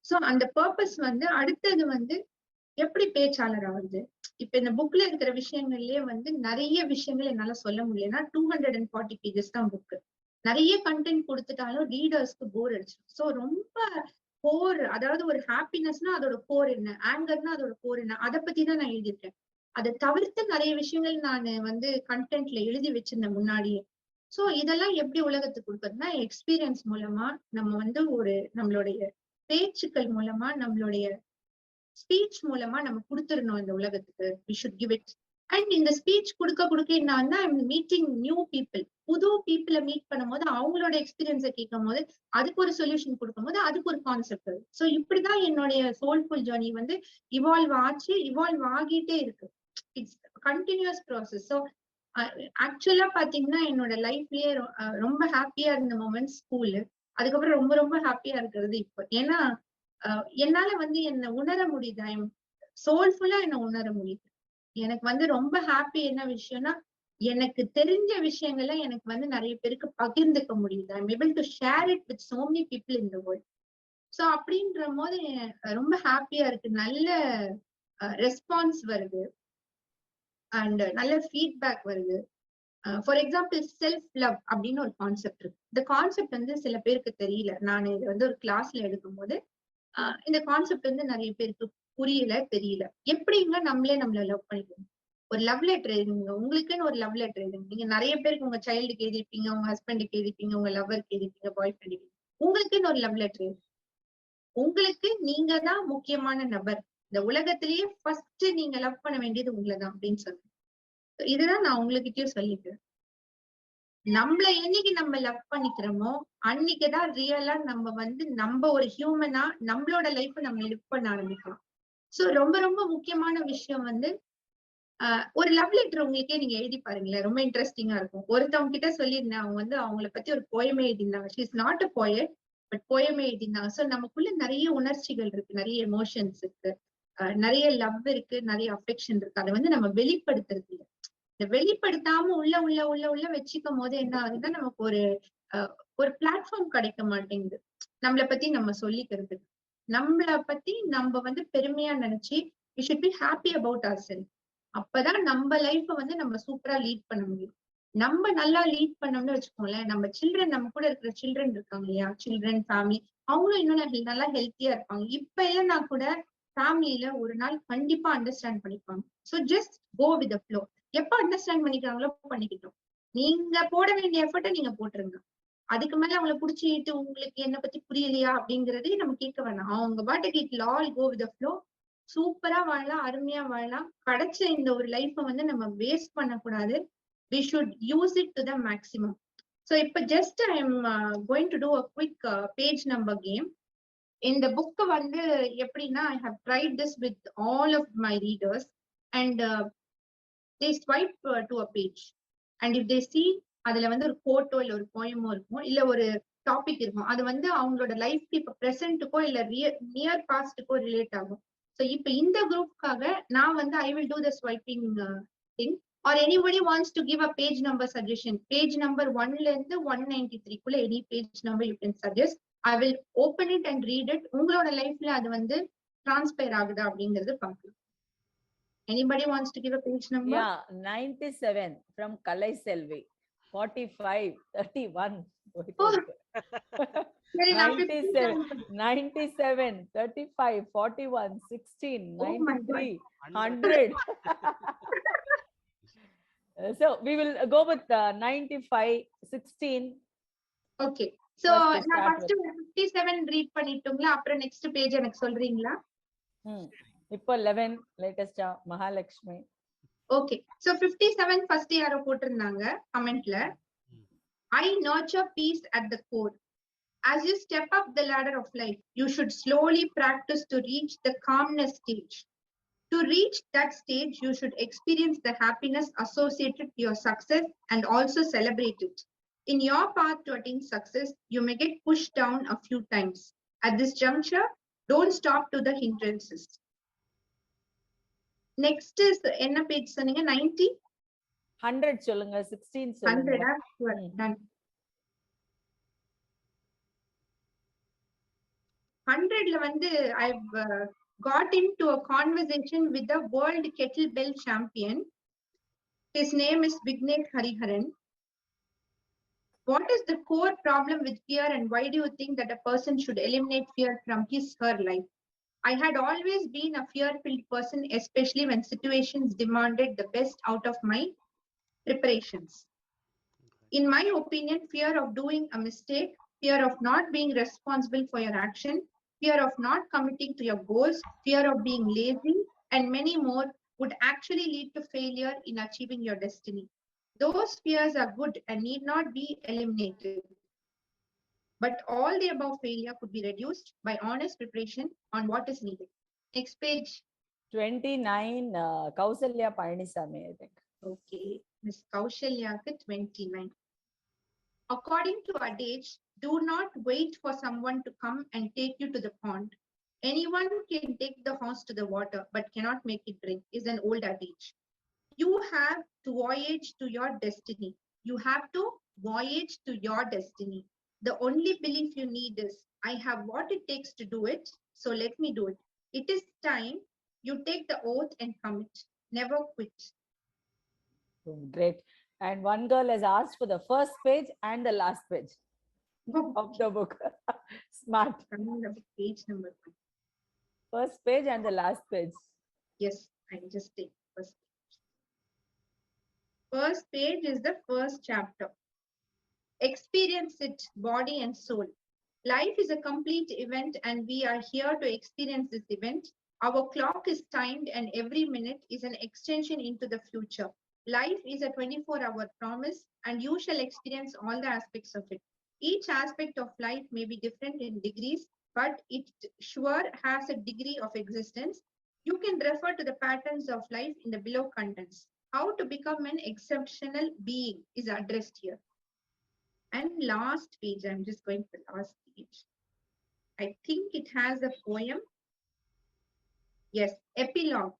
ஸோ அந்த பர்பஸ் வந்து அடுத்தது வந்து எப்படி பேச்சாளர் ஆகுது. இப்ப இந்த புக்ல இருக்கிற விஷயங்கள்லயே வந்து நிறைய விஷயங்கள் என்னால சொல்ல முடியலன்னா 240 பேஜஸ் தான் புக்கு. நிறைய கண்டென்ட் கொடுத்துட்டாலும் ரீடர்ஸ்க்கு போர் அடிச்சிடும். ஸோ ரொம்ப கோர், அதாவது ஒரு ஹாப்பினஸ்னா அதோட கோர் என்ன, ஆங்கர்னா அதோட கோர் என்ன, அதை பத்தி தான் நான் எழுதியிருக்கேன். அதை தவிர்த்து நிறைய விஷயங்கள் நான் வந்து கண்டென்ட்ல எழுதி வச்சிருந்தேன் முன்னாடியே. சோ இதெல்லாம் எப்படி உலகத்துக்கு கொடுக்கறதுன்னா எக்ஸ்பீரியன்ஸ் மூலமா நம்ம வந்து ஒரு நம்மளுடைய பேச்சுக்கள் மூலமா நம்மளுடைய ஸ்பீச் மூலமா நம்ம கொடுத்துடணும் இந்த உலகத்துக்கு. We should give it. And இந்த ஸ்பீச் கொடுக்க என்னன்னா மீட்டிங் நியூ பீப்புள், புது பீப்புளை மீட் பண்ணும்போது அவங்களோட எக்ஸ்பீரியன்ஸை கேட்கும் போது அதுக்கு ஒரு சொல்யூஷன் கொடுக்கும் போது அதுக்கு ஒரு கான்செப்ட் வருது. ஸோ இப்படிதான் என்னுடைய சோல்ஃபுல் ஜர்னி வந்து இவால்வ் ஆச்சு, இவால்வ் ஆகிட்டே இருக்கு. It's continuous process. ஸோ ஆக்சுவலா பாத்தீங்கன்னா என்னோட லைஃப்லயே ரொம்ப ஹாப்பியா இருந்த மொமெண்ட்ஸ் ஸ்கூலு. அதுக்கப்புறம் ரொம்ப ரொம்ப ஹாப்பியா இருக்கிறது இப்போ. ஏன்னா என்னால வந்து என்ன உணர முடியுது. ஐ எம் சோல்ஃபுல்லா என்ன உணர முடியுது. எனக்கு வந்து ரொம்ப ஹாப்பி என்ன விஷயம்னா, எனக்கு தெரிஞ்ச விஷயங்களை எனக்கு வந்து நிறைய பேருக்கு பகிர்ந்துக்க முடியுது. I am able to share it with so many people in the world. So அப்படின்ற போது ரொம்ப ஹாப்பியா இருக்கு. நல்ல ரெஸ்பான்ஸ் வருது அண்ட் நல்ல ஃபீட்பேக் வருது. ஃபார் எக்ஸாம்பிள் செல்ஃப் லவ் அப்படின்னு ஒரு கான்செப்ட் இருக்கு. இந்த கான்செப்ட் வந்து சில பேருக்கு தெரியல. நான் இது வந்து ஒரு கிளாஸ்ல எடுக்கும் போது இந்த கான்செப்ட் வந்து நிறைய பேருக்கு புரியல, தெரியல. எப்படிங்க நம்மளே நம்மள லவ் பண்ணிக்கணும். ஒரு லவ் லெட்டர் எழுதுங்க, உங்களுக்குன்னு ஒரு லவ் லெட்டர் எழுதுங்க. நீங்க நிறைய பேருக்கு உங்க சைல்டுக்கு எழுதிருப்பீங்க, உங்க ஹஸ்பண்டுக்கு எழுதிருப்பீங்க, உங்க லவ்வருக்கு எழுதிருப்பீங்க, பாய் ஃப்ரெண்டுக்கு. உங்களுக்குன்னு ஒரு லவ் லெட்டர் எழுதுங்க. உங்களுக்கு நீங்க தான் முக்கியமான நபர். இந்த உலகத்திலேயே ஃபர்ஸ்ட் நீங்க லவ் பண்ண வேண்டியது உங்களதான் அப்படின்னு சொல்லுங்க. இதுதான் நான் உங்ககிட்டயும் சொல்லிக்கிறேன். நம்மள என்னைக்கு நம்ம லவ் பண்ணிக்கிறோமோ அன்னைக்குதான் ரியலா நம்ம வந்து நம்ம ஒரு ஹியூமனா நம்மளோட லைஃப் நம்ம லிவ் பண்ண ஆரம்பிக்கலாம். சோ ரொம்ப ரொம்ப முக்கியமான விஷயம் வந்து ஒரு லவ் லெட்டர் உங்களுக்கே நீங்க எழுதி பாருங்களேன். ரொம்ப இன்ட்ரெஸ்டிங்கா இருக்கும். ஒருத்தவங்க கிட்ட சொல்லியிருந்தேன், அவங்க வந்து அவங்கள பத்தி ஒரு போயமே எழுதிருந்தாங்க. She is not a poet, but போயமே எழுதிருந்தாங்க. சோ நமக்குள்ள நிறைய உணர்ச்சிகள் இருக்கு, நிறைய எமோஷன்ஸ் இருக்கு, நிறைய லவ் இருக்கு, நிறைய அஃபெக்ஷன் இருக்கு. அதை வந்து நம்ம வெளிப்படுத்துறது இல்லை. இந்த வெளிப்படுத்தாம உள்ள உள்ள உள்ள உள்ள வச்சுக்கும் போது என்ன ஆகுதுன்னா நமக்கு ஒரு பிளாட்ஃபார்ம் கிடைக்க மாட்டேங்குது நம்மளை பத்தி நம்ம சொல்லிக்கிறதுக்கு. நம்மள பத்தி நம்ம வந்து பெருமையா நினைச்சு we should be happy about ourselves. அப்பதான் நம்ம லைஃப வந்து நம்ம சூப்பரா லீட் பண்ண முடியும். நம்ம நல்லா லீட் பண்ணோம்னு வச்சுக்கோங்களேன், நம்ம சில்ட்ரன், நம்ம கூட இருக்கிற சில்ட்ரன் இருக்காங்க இல்லையா, சில்ட்ரன் ஃபேமிலி, அவங்களும் இன்னும் நல்லா ஹெல்த்தியா இருப்பாங்க. இப்ப இல்லைன்னா கூட ஃபேமிலியில ஒரு நாள் கண்டிப்பா அண்டர்ஸ்டாண்ட் பண்ணிப்பாங்க. So just go with the flow. எப்ப அண்டர்ஸ்டாண்ட் பண்ணிக்கிறாங்களோ பண்ணிக்கிட்டோம். நீங்க போட வேண்டிய எஃபர்ட்டை நீங்க போட்டுருங்க. அதுக்கு மேல அவங்களை புடிச்சிட்டு உங்களுக்கு என்ன பத்தி புரியலையா அப்படிங்கறதே நம்ம கேட்க வேணாம். அவங்க பாட்டுக்கு it all go with the flow. சூப்பரா வாழலாம், அருமையா வாழலாம். கிடைச்ச இந்த ஒரு லைஃப வந்து நம்ம வேஸ்ட் பண்ணக்கூடாது. we should use it to the maximum. So இப்ப just I am going to do a quick page number game. இந்த புக் வந்து எப்படின்னா I have tried this with all of my readers and they swipe to a page and if they see அதுல வந்து ஒரு கோட்டோ இல்ல ஒரு போயமோ இருக்கும், இல்ல ஒரு டாபிக் இருக்கும். அது வந்து அவங்களோட லைஃப்க்கு இப்ப பிரசன்ட்டுக்கோ இல்ல நியர் பாஸ்டுக்கோ ரிலேட் ஆகும். சோ இப்ப இந்த குரூப்காக நான் வந்து I will do the swiping thing or anybody wants to give a page number suggestion. Page number 1ல இருந்து 193 குள்ள any page number you can suggest. I will open it and read it. உங்களோட லைஃப்ல அது வந்து டிரான்ஸ்பயர் ஆகுதா அப்படிங்கறது பார்க்கலாம். Anybody wants to give a page number? Yeah, 97 from Kalai Selvi. 45, 31. Oh. 97, 35, 41, 16, 93, 100. So we will go with 95, 16. Okay. So நான் first 57 read பண்ணிட்டோம்ல, அப்புறம் next page எனக்கு சொல்றீங்களா? இப்போ 11 லேட்டஸ்டா மகாலட்சுமி. Okay. So 57 first யாரோ போட்டிருந்தாங்க கமெண்ட்ல. I nurture peace at the core. As you step up the ladder of life, you should slowly practice to reach the calmness stage. To reach that stage, you should experience the happiness associated to your success and also celebrate it. In your path to attain success, you may get pushed down a few times. At this juncture, don't stop to the hindrances. Next is என்ன page சொன்னீங்க 90 100 சொல்லுங்க 16 சொல்லுங்க 100 done 100ல வந்து I've got into a conversation with the world kettlebell champion. His name is Vignesh Hariharan. What is the core problem with fear and why do you think that a person should eliminate fear from his her life? I had always been a fear-filled person, especially when situations demanded the best out of my preparations. In my opinion, fear of doing a mistake, fear of not being responsible for your action, fear of not committing to your goals, fear of being lazy, and many more would actually lead to failure in achieving your destiny. Those fears are good and need not be eliminated. But all the above failure could be reduced by honest preparation on what is needed. Next page. 29 Kausalya Palanisamy, I think. Okay, Miss Kaushalya 29. According to adage, do not wait for someone to come and take you to the pond. Anyone can take the horse to the water, but cannot make it drink, is an old adage. You have to voyage to your destiny. You have to voyage to your destiny. The only belief you need is, I have what it takes to do it, so let me do it. It is time you take the oath and commit. Never quit. Great. And one girl has asked for the first page and the last page of the book. Smart. Page number 1. First page and the last page. Yes, I just take first page. First page is the first chapter. Experience it, body and soul. Life is a complete event and we are here to experience this event. Our clock is timed and every minute is an extension into the future. Life is a 24-hour promise and you shall experience all the aspects of it. Each aspect of life may be different in degrees, but it sure has a degree of existence. You can refer to the patterns of life in the below contents. How to become an exceptional being is addressed here. And last page, I'm just going for the last page. I think it has a poem. Yes, epilogue.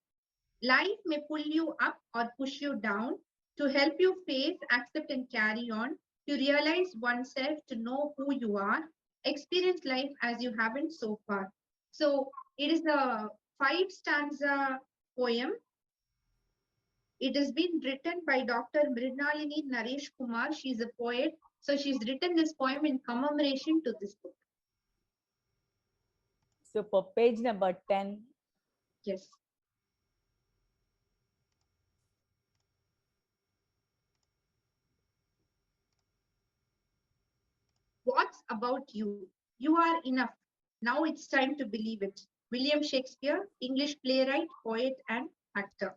Life may pull you up or push you down to help you face, accept and carry on, to realize oneself, to know who you are, experience life as you haven't so far. So it is a 5-stanza poem. It has been written by Dr. Mrinalini Naresh Kumar. She's a poet. So she's written this poem in commemoration to this book. So for page number 10. Yes. What's about you? You are enough. Now it's time to believe it. William Shakespeare, English playwright, poet, and actor.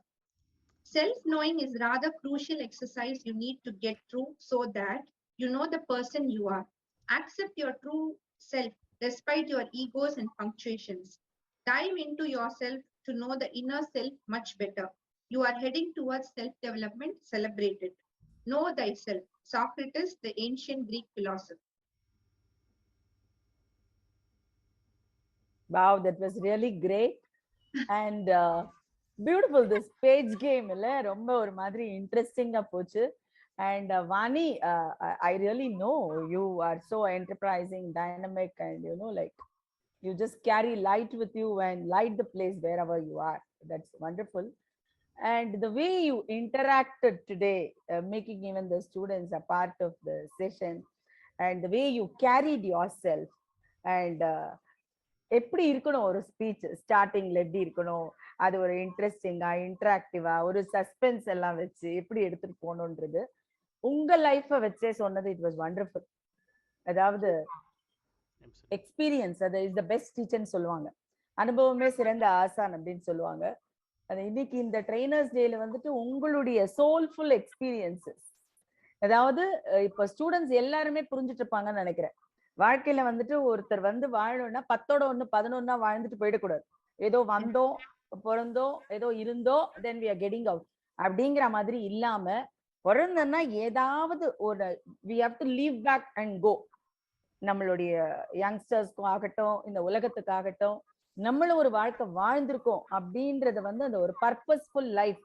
Self-knowing is rather crucial exercise you need to get through so that you know the person you are. Accept your true self despite your egos and punctuations. Dive into yourself to know the inner self much better. You are heading towards self-development. Celebrate it. Know thyself. Socrates, the ancient Greek philosopher. Wow, that was really great. And beautiful, this page game ரொம்ப ஒரு மாதிரி இன்ட்ரெஸ்டிங்கா போச்சு. And Vani, I really know you are so enterprising, dynamic, and like you just carry light with you and light the place wherever you are. That's wonderful. And the way you interacted today, making even the students a part of the session, and the way you carried yourself, and எப்படி இருக்கணும் ஒரு speech ஸ்டார்டிங்ல எப்படி இருக்கணும், அது ஒரு இன்ட்ரெஸ்டிங்கா இன்டராக்டிவா ஒரு சஸ்பென்ஸ் எல்லாம் வச்சு எப்படி எடுத்துட்டு போகணுன்றது உங்க லைஃபை வச்சே சொன்னது. It was wonderful. அதாவது எக்ஸ்பீரியன்ஸ் அது இஸ் த பெஸ்ட் டீச்சர்னு சொல்லுவாங்க. அனுபவமே சிறந்த ஆசான் அப்படின்னு சொல்லுவாங்க. அது இன்னைக்கு இந்த ட்ரெயினர்ஸ் டேல வந்துட்டு உங்களுடைய சோல்ஃபுல் எக்ஸ்பீரியன்சஸ், அதாவது இப்ப ஸ்டூடெண்ட்ஸ் எல்லாருமே புரிஞ்சுட்டு இருப்பாங்கன்னு நினைக்கிறேன். வாழ்க்கையில வந்துட்டு ஒருத்தர் வந்து வாழணும்னா 10ஓட 1 11 வாழ்ந்துட்டு போயிடக்கூடாது. ஏதோ வந்தோம், பிறந்தோம், ஏதோ இருந்தோம், then we are getting out அப்படிங்கிற மாதிரி இல்லாம, பிறந்தன்னா ஏதாவது ஒரு we have to leave back and go. நம்மளுடைய யங்ஸ்டர்ஸ்க்கும் ஆகட்டும், இந்த உலகத்துக்காகட்டும், நம்மளும் ஒரு வாழ்க்கை வாழ்ந்திருக்கோம் அப்படின்றத வந்து அந்த ஒரு பர்பஸ்ஃபுல் லைஃப்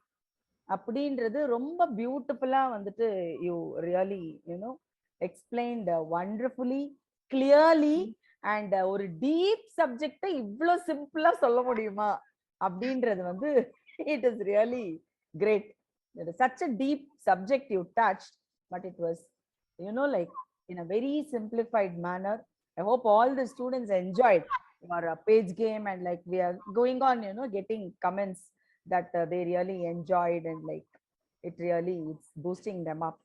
அப்படின்றது ரொம்ப பியூட்டிஃபுல்லா வந்துட்டு you really you know explained wonderfully clearly and ஒரு டீப் சப்ஜெக்ட இவ்வளோ சிம்பிளா சொல்ல முடியுமா அப்படின்றது வந்து it is really great. Such a deep subject you touch but it was you know like in a very simplified manner. I hope all the students enjoyed your page game, and like we are going on, you know, getting comments that they really enjoyed, and like it really it's boosting them up.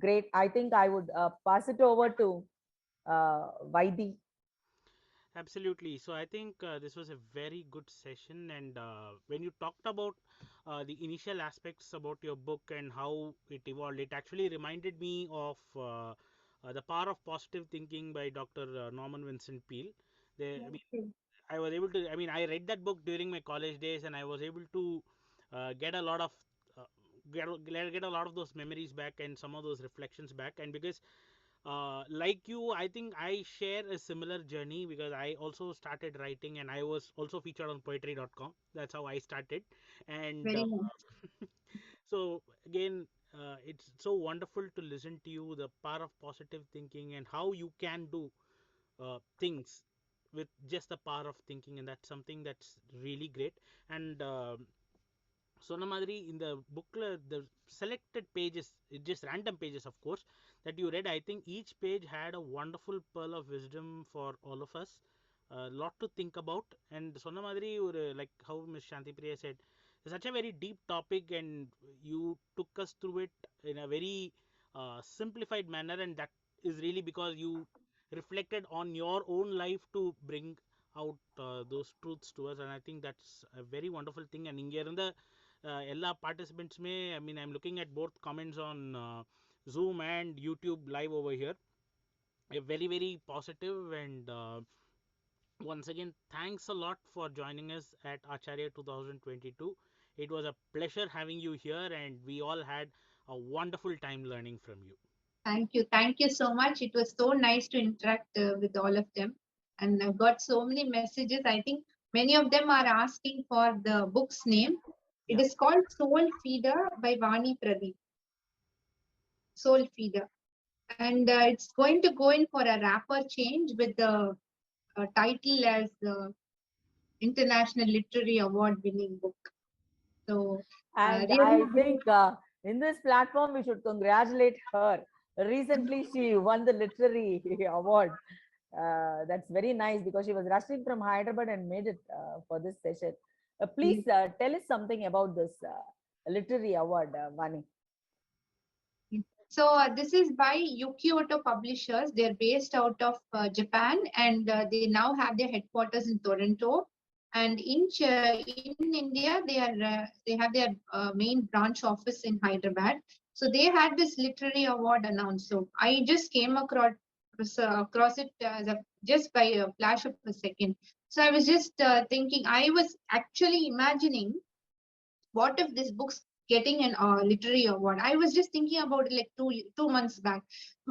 Great. I think I would pass it over to Vaidi. Absolutely. So I think this was a very good session. And when you talked about the initial aspects about your book and how it evolved, it actually reminded me of The Power of Positive Thinking by Dr. Norman Vincent Peale. Okay. I was able to, I read that book during my college days, and I was able to get a lot of uh, get a lot of those memories back and some of those reflections back. And because like you, I think I share a similar journey, because I also started writing and I was also featured on poetry.com. That's how I started. And Very nice. so again, it's so wonderful to listen to you, the power of positive thinking and how you can do things with just the power of thinking, and that's something that's really great. And சொன்ன மாதிரி இந்த புக்ல the selected pages, it just random pages of course, that you read, I think each page had a wonderful pearl of wisdom for all of us, a lot to think about. And சொன்ன மாதிரி ஒரு like how Miss Shanti Priya said, it's such a very deep topic, and you took us through it in a very simplified manner, and that is really because you reflected on your own life to bring out those truths to us. And I think that's a very wonderful thing. And இங்க இருந்த எல்லா பார்ட்டிசிபென்ட்ஸுமே, I'm looking at both comments on Zoom and YouTube live over here, very very positive. And once again, thanks a lot for joining us at Acharya 2022. It was a pleasure having you here, and we all had a wonderful time learning from you. Thank you. Thank you so much. It was so nice to interact with all of them. And I've got so many messages. I think many of them are asking for the book's name. It Yeah. is called Soul Feeder by Vani Pradeep. Soul Feeder. And it's going to go in for a wrapper change with the title as the International Literary Award winning book. So, And really, I think in this platform, we should congratulate her. Recently, she won the literary award. That's very nice because she was rushing from Hyderabad and made it for this session. Please tell us something about this literary award, Vani. So this is by Yukioto Publishers. They're based out of Japan, and they now have their headquarters in Toronto. And in India, they have their main branch office in Hyderabad. So they had this literary award announced. So I just came across it just by a flash of a second. So I was just thinking, I was actually imagining, what if this book's getting an literary award? I was just thinking about it like 2 months back,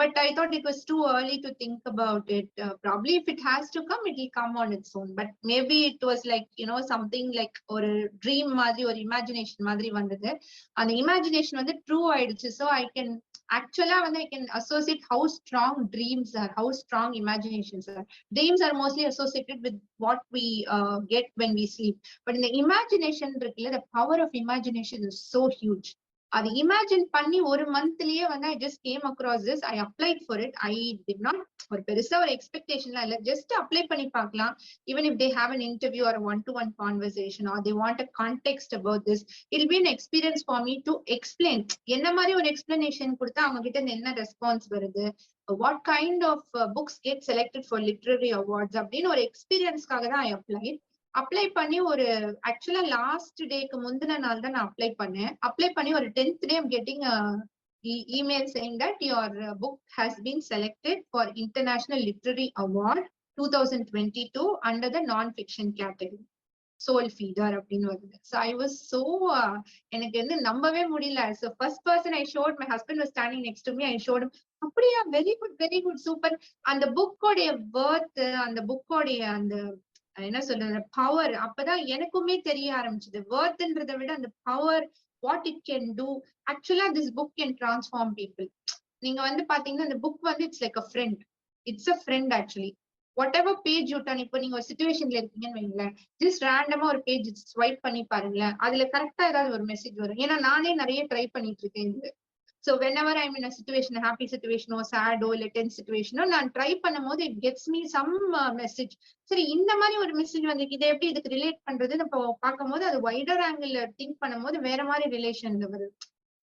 but I thought it was too early to think about it. Probably if it has to come, it will come on its own. But maybe it was like, something like or a dream மாதிரி or imagination மாதிரி வந்தது. அந்த imagination வந்து true ஆயிடுச்சு. So I can actually I can associate how strong dreams are, how strong imaginations are. Dreams are mostly associated with what we get when we sleep. But in the imagination, the power of imagination is so huge. அது imagine பண்ணி ஒரு மந்த்லயே I just came across this. I applied for it. I did not ஒரு பெருசா ஒரு எக்ஸ்பெக்டேஷன்லாம் இல்ல, just apply பண்ணி பார்க்கலாம். Even if they have an interview or a one-to-one conversation, or they want a context about this, it'll be an experience for me to explain. என்ன மாதிரி ஒரு explanation கொடுத்தா அவங்க கிட்ட இருந்து என்ன ரெஸ்பான்ஸ் வருது, what kind of books get selected for literary awards அப்படின்னு ஒரு எக்ஸ்பீரியன்ஸ்க்காக தான் I applied. அப்ளை பண்ணி ஒரு ஆக்சுவலா லாஸ்ட் டேக்கு முந்தின நாள் தான் நான் அப்ளை பண்ணேன். அப்ளை பண்ணி ஒரு 10th day I'm getting email saying that your book has been selected for International Literary Award 2022 under the non-fiction category. Soul feeder அப்படின்னு வருது. So I was so எனக்கு வந்து நம்பவே முடியல. So first person I showed, my husband was standing next to me. I showed him, அப்படியா, very good super. அந்த புக்கோடைய worth, அந்த புக்கோடைய அந்த என்ன சொல்றது பவர் அப்பதான் எனக்குமே தெரிய ஆரம்பிச்சது. வேர்த்ன்றதை விட அந்த power, what it can do. ஆக்சுவலா this book can transform people. நீங்க வந்து பாத்தீங்கன்னா இந்த புக் வந்து it's like a friend. It's a friend actually. Whatever page you turn, இப்போ நீங்க ஒரு சிச்சுவேஷன்ல இருக்கீங்கன்னு வைங்களேன், ஜஸ்ட் ரேண்டமா ஒரு பேஜ் ஸ்வைப் பண்ணி பாருங்களேன், அதுல கரெக்டா ஏதாவது ஒரு மெசேஜ் வரும். ஏன்னா நானே நிறைய ட்ரை பண்ணிட்டு இருக்கேன் இது. So whenever I'm in a situation, a happy situation or sad or tense situation, நான் ட்ரை பண்ணும் போது it gets me some message. சரி, இந்த மாதிரி ஒரு மெசேஜ் வந்து இதை எப்படி இதுக்கு ரிலேட் பண்றது நம்ம பார்க்கும் போது அது வைடர் ஆங்கிள் திங்க் பண்ணும் போது வேற மாதிரி ரிலேஷன்ல வருது.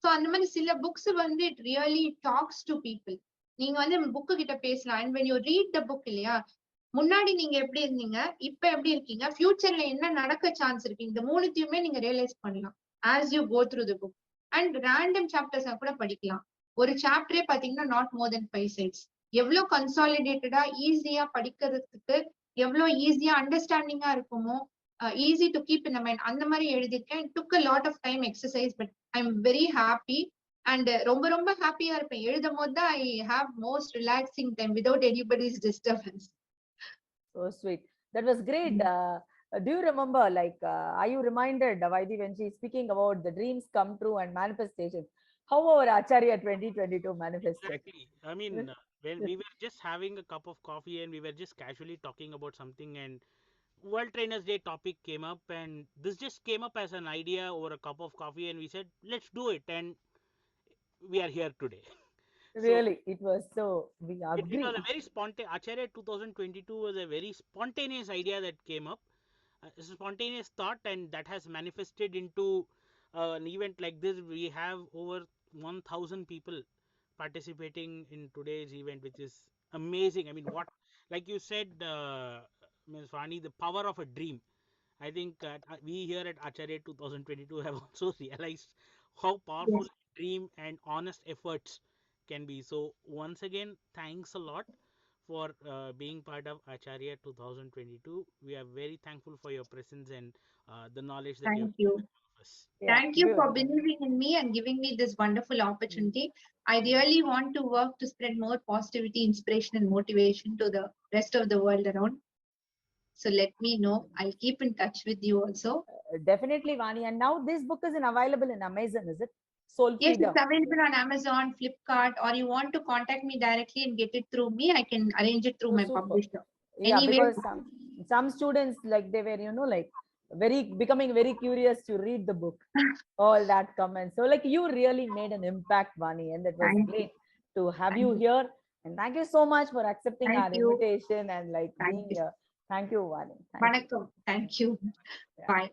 ஸோ அந்த மாதிரி சில புக்ஸ் வந்து it really tax to people. நீங்க வந்து புக்கு கிட்ட பேசலாம். And when you read the book இல்லையா, முன்னாடி நீங்க எப்படி இருந்தீங்க, இப்ப எப்படி இருக்கீங்க, ஃபியூச்சர்ல என்ன நடக்க சான்ஸ் இருக்கு, இந்த மூணுத்தையுமே நீங்க ரியலைஸ் பண்ணலாம் as you go through the book. And random சாப்டர்ஸா கூட படிக்கலாம். ஒரு சாப்டரே பாத்தீங்கன்னா நாட் மோர் தென் 5 sides. எவ்வளவு கன்சாலிடேட்டடா ஈஸியா படிக்கிறதுக்கு, எவ்வளவு ஈஸியா அண்டர்ஸ்டாண்டிங்கா இருக்குமோ, easy to keep in mind, அந்த மாதிரி எழுதிருக்கேன். Took a lot of time exercise, but I am very happy. And ரொம்ப ஹாப்பியா இருப்பேன் எழுதும் போது தான். I have most relaxing time without anybody's disturbance. So sweet. That was great. Do you remember, like, are you reminded, Vaidi, when she's speaking about the dreams come true and manifestations, how our Acharya 2022 manifested? Exactly. I mean, when we were just having a cup of coffee and we were just casually talking about something, and World Trainers Day topic came up, and this just came up as an idea over a cup of coffee, and we said, let's do it, and we are here today. Really, it was so, we It agree. was a very spontaneous. Acharya 2022 was a very spontaneous idea that came up. It's a spontaneous thought, and that has manifested into an event like this. We have over 1,000 people participating in today's event, which is amazing. I mean, what, like you said, Ms. Vani, the power of a dream. I think we here at Acharya 2022 have also realized how powerful Yes. dream and honest efforts can be. So once again, thanks a lot for being part of Acharya 2022. We are very thankful for your presence and the knowledge that you have Thank given you. all of us. Yeah, Thank you for beautiful. believing in me and giving me this wonderful opportunity. I really want to work to spread more positivity, inspiration, and motivation to the rest of the world around. So let me know. I'll keep in touch with you also. Definitely, Vani. And now this book is available in Amazon, is it? Soul Yes, Feeder. it's available on Amazon, Flipkart, or you want to contact me directly and get it through me, I can arrange it through Oh, my super. publisher. Yeah, Anyway, because some students, like, they were, like, very becoming very curious to read the book. All that comments. So, like, you really made an impact, Vani, and that was thank you. great to have Thank you you. here. And thank you so much for accepting Thank our you. invitation and, like, Thank being you. here. Thank you, Vani. Thank you. Vanakkam. Thank you. Yeah. Bye.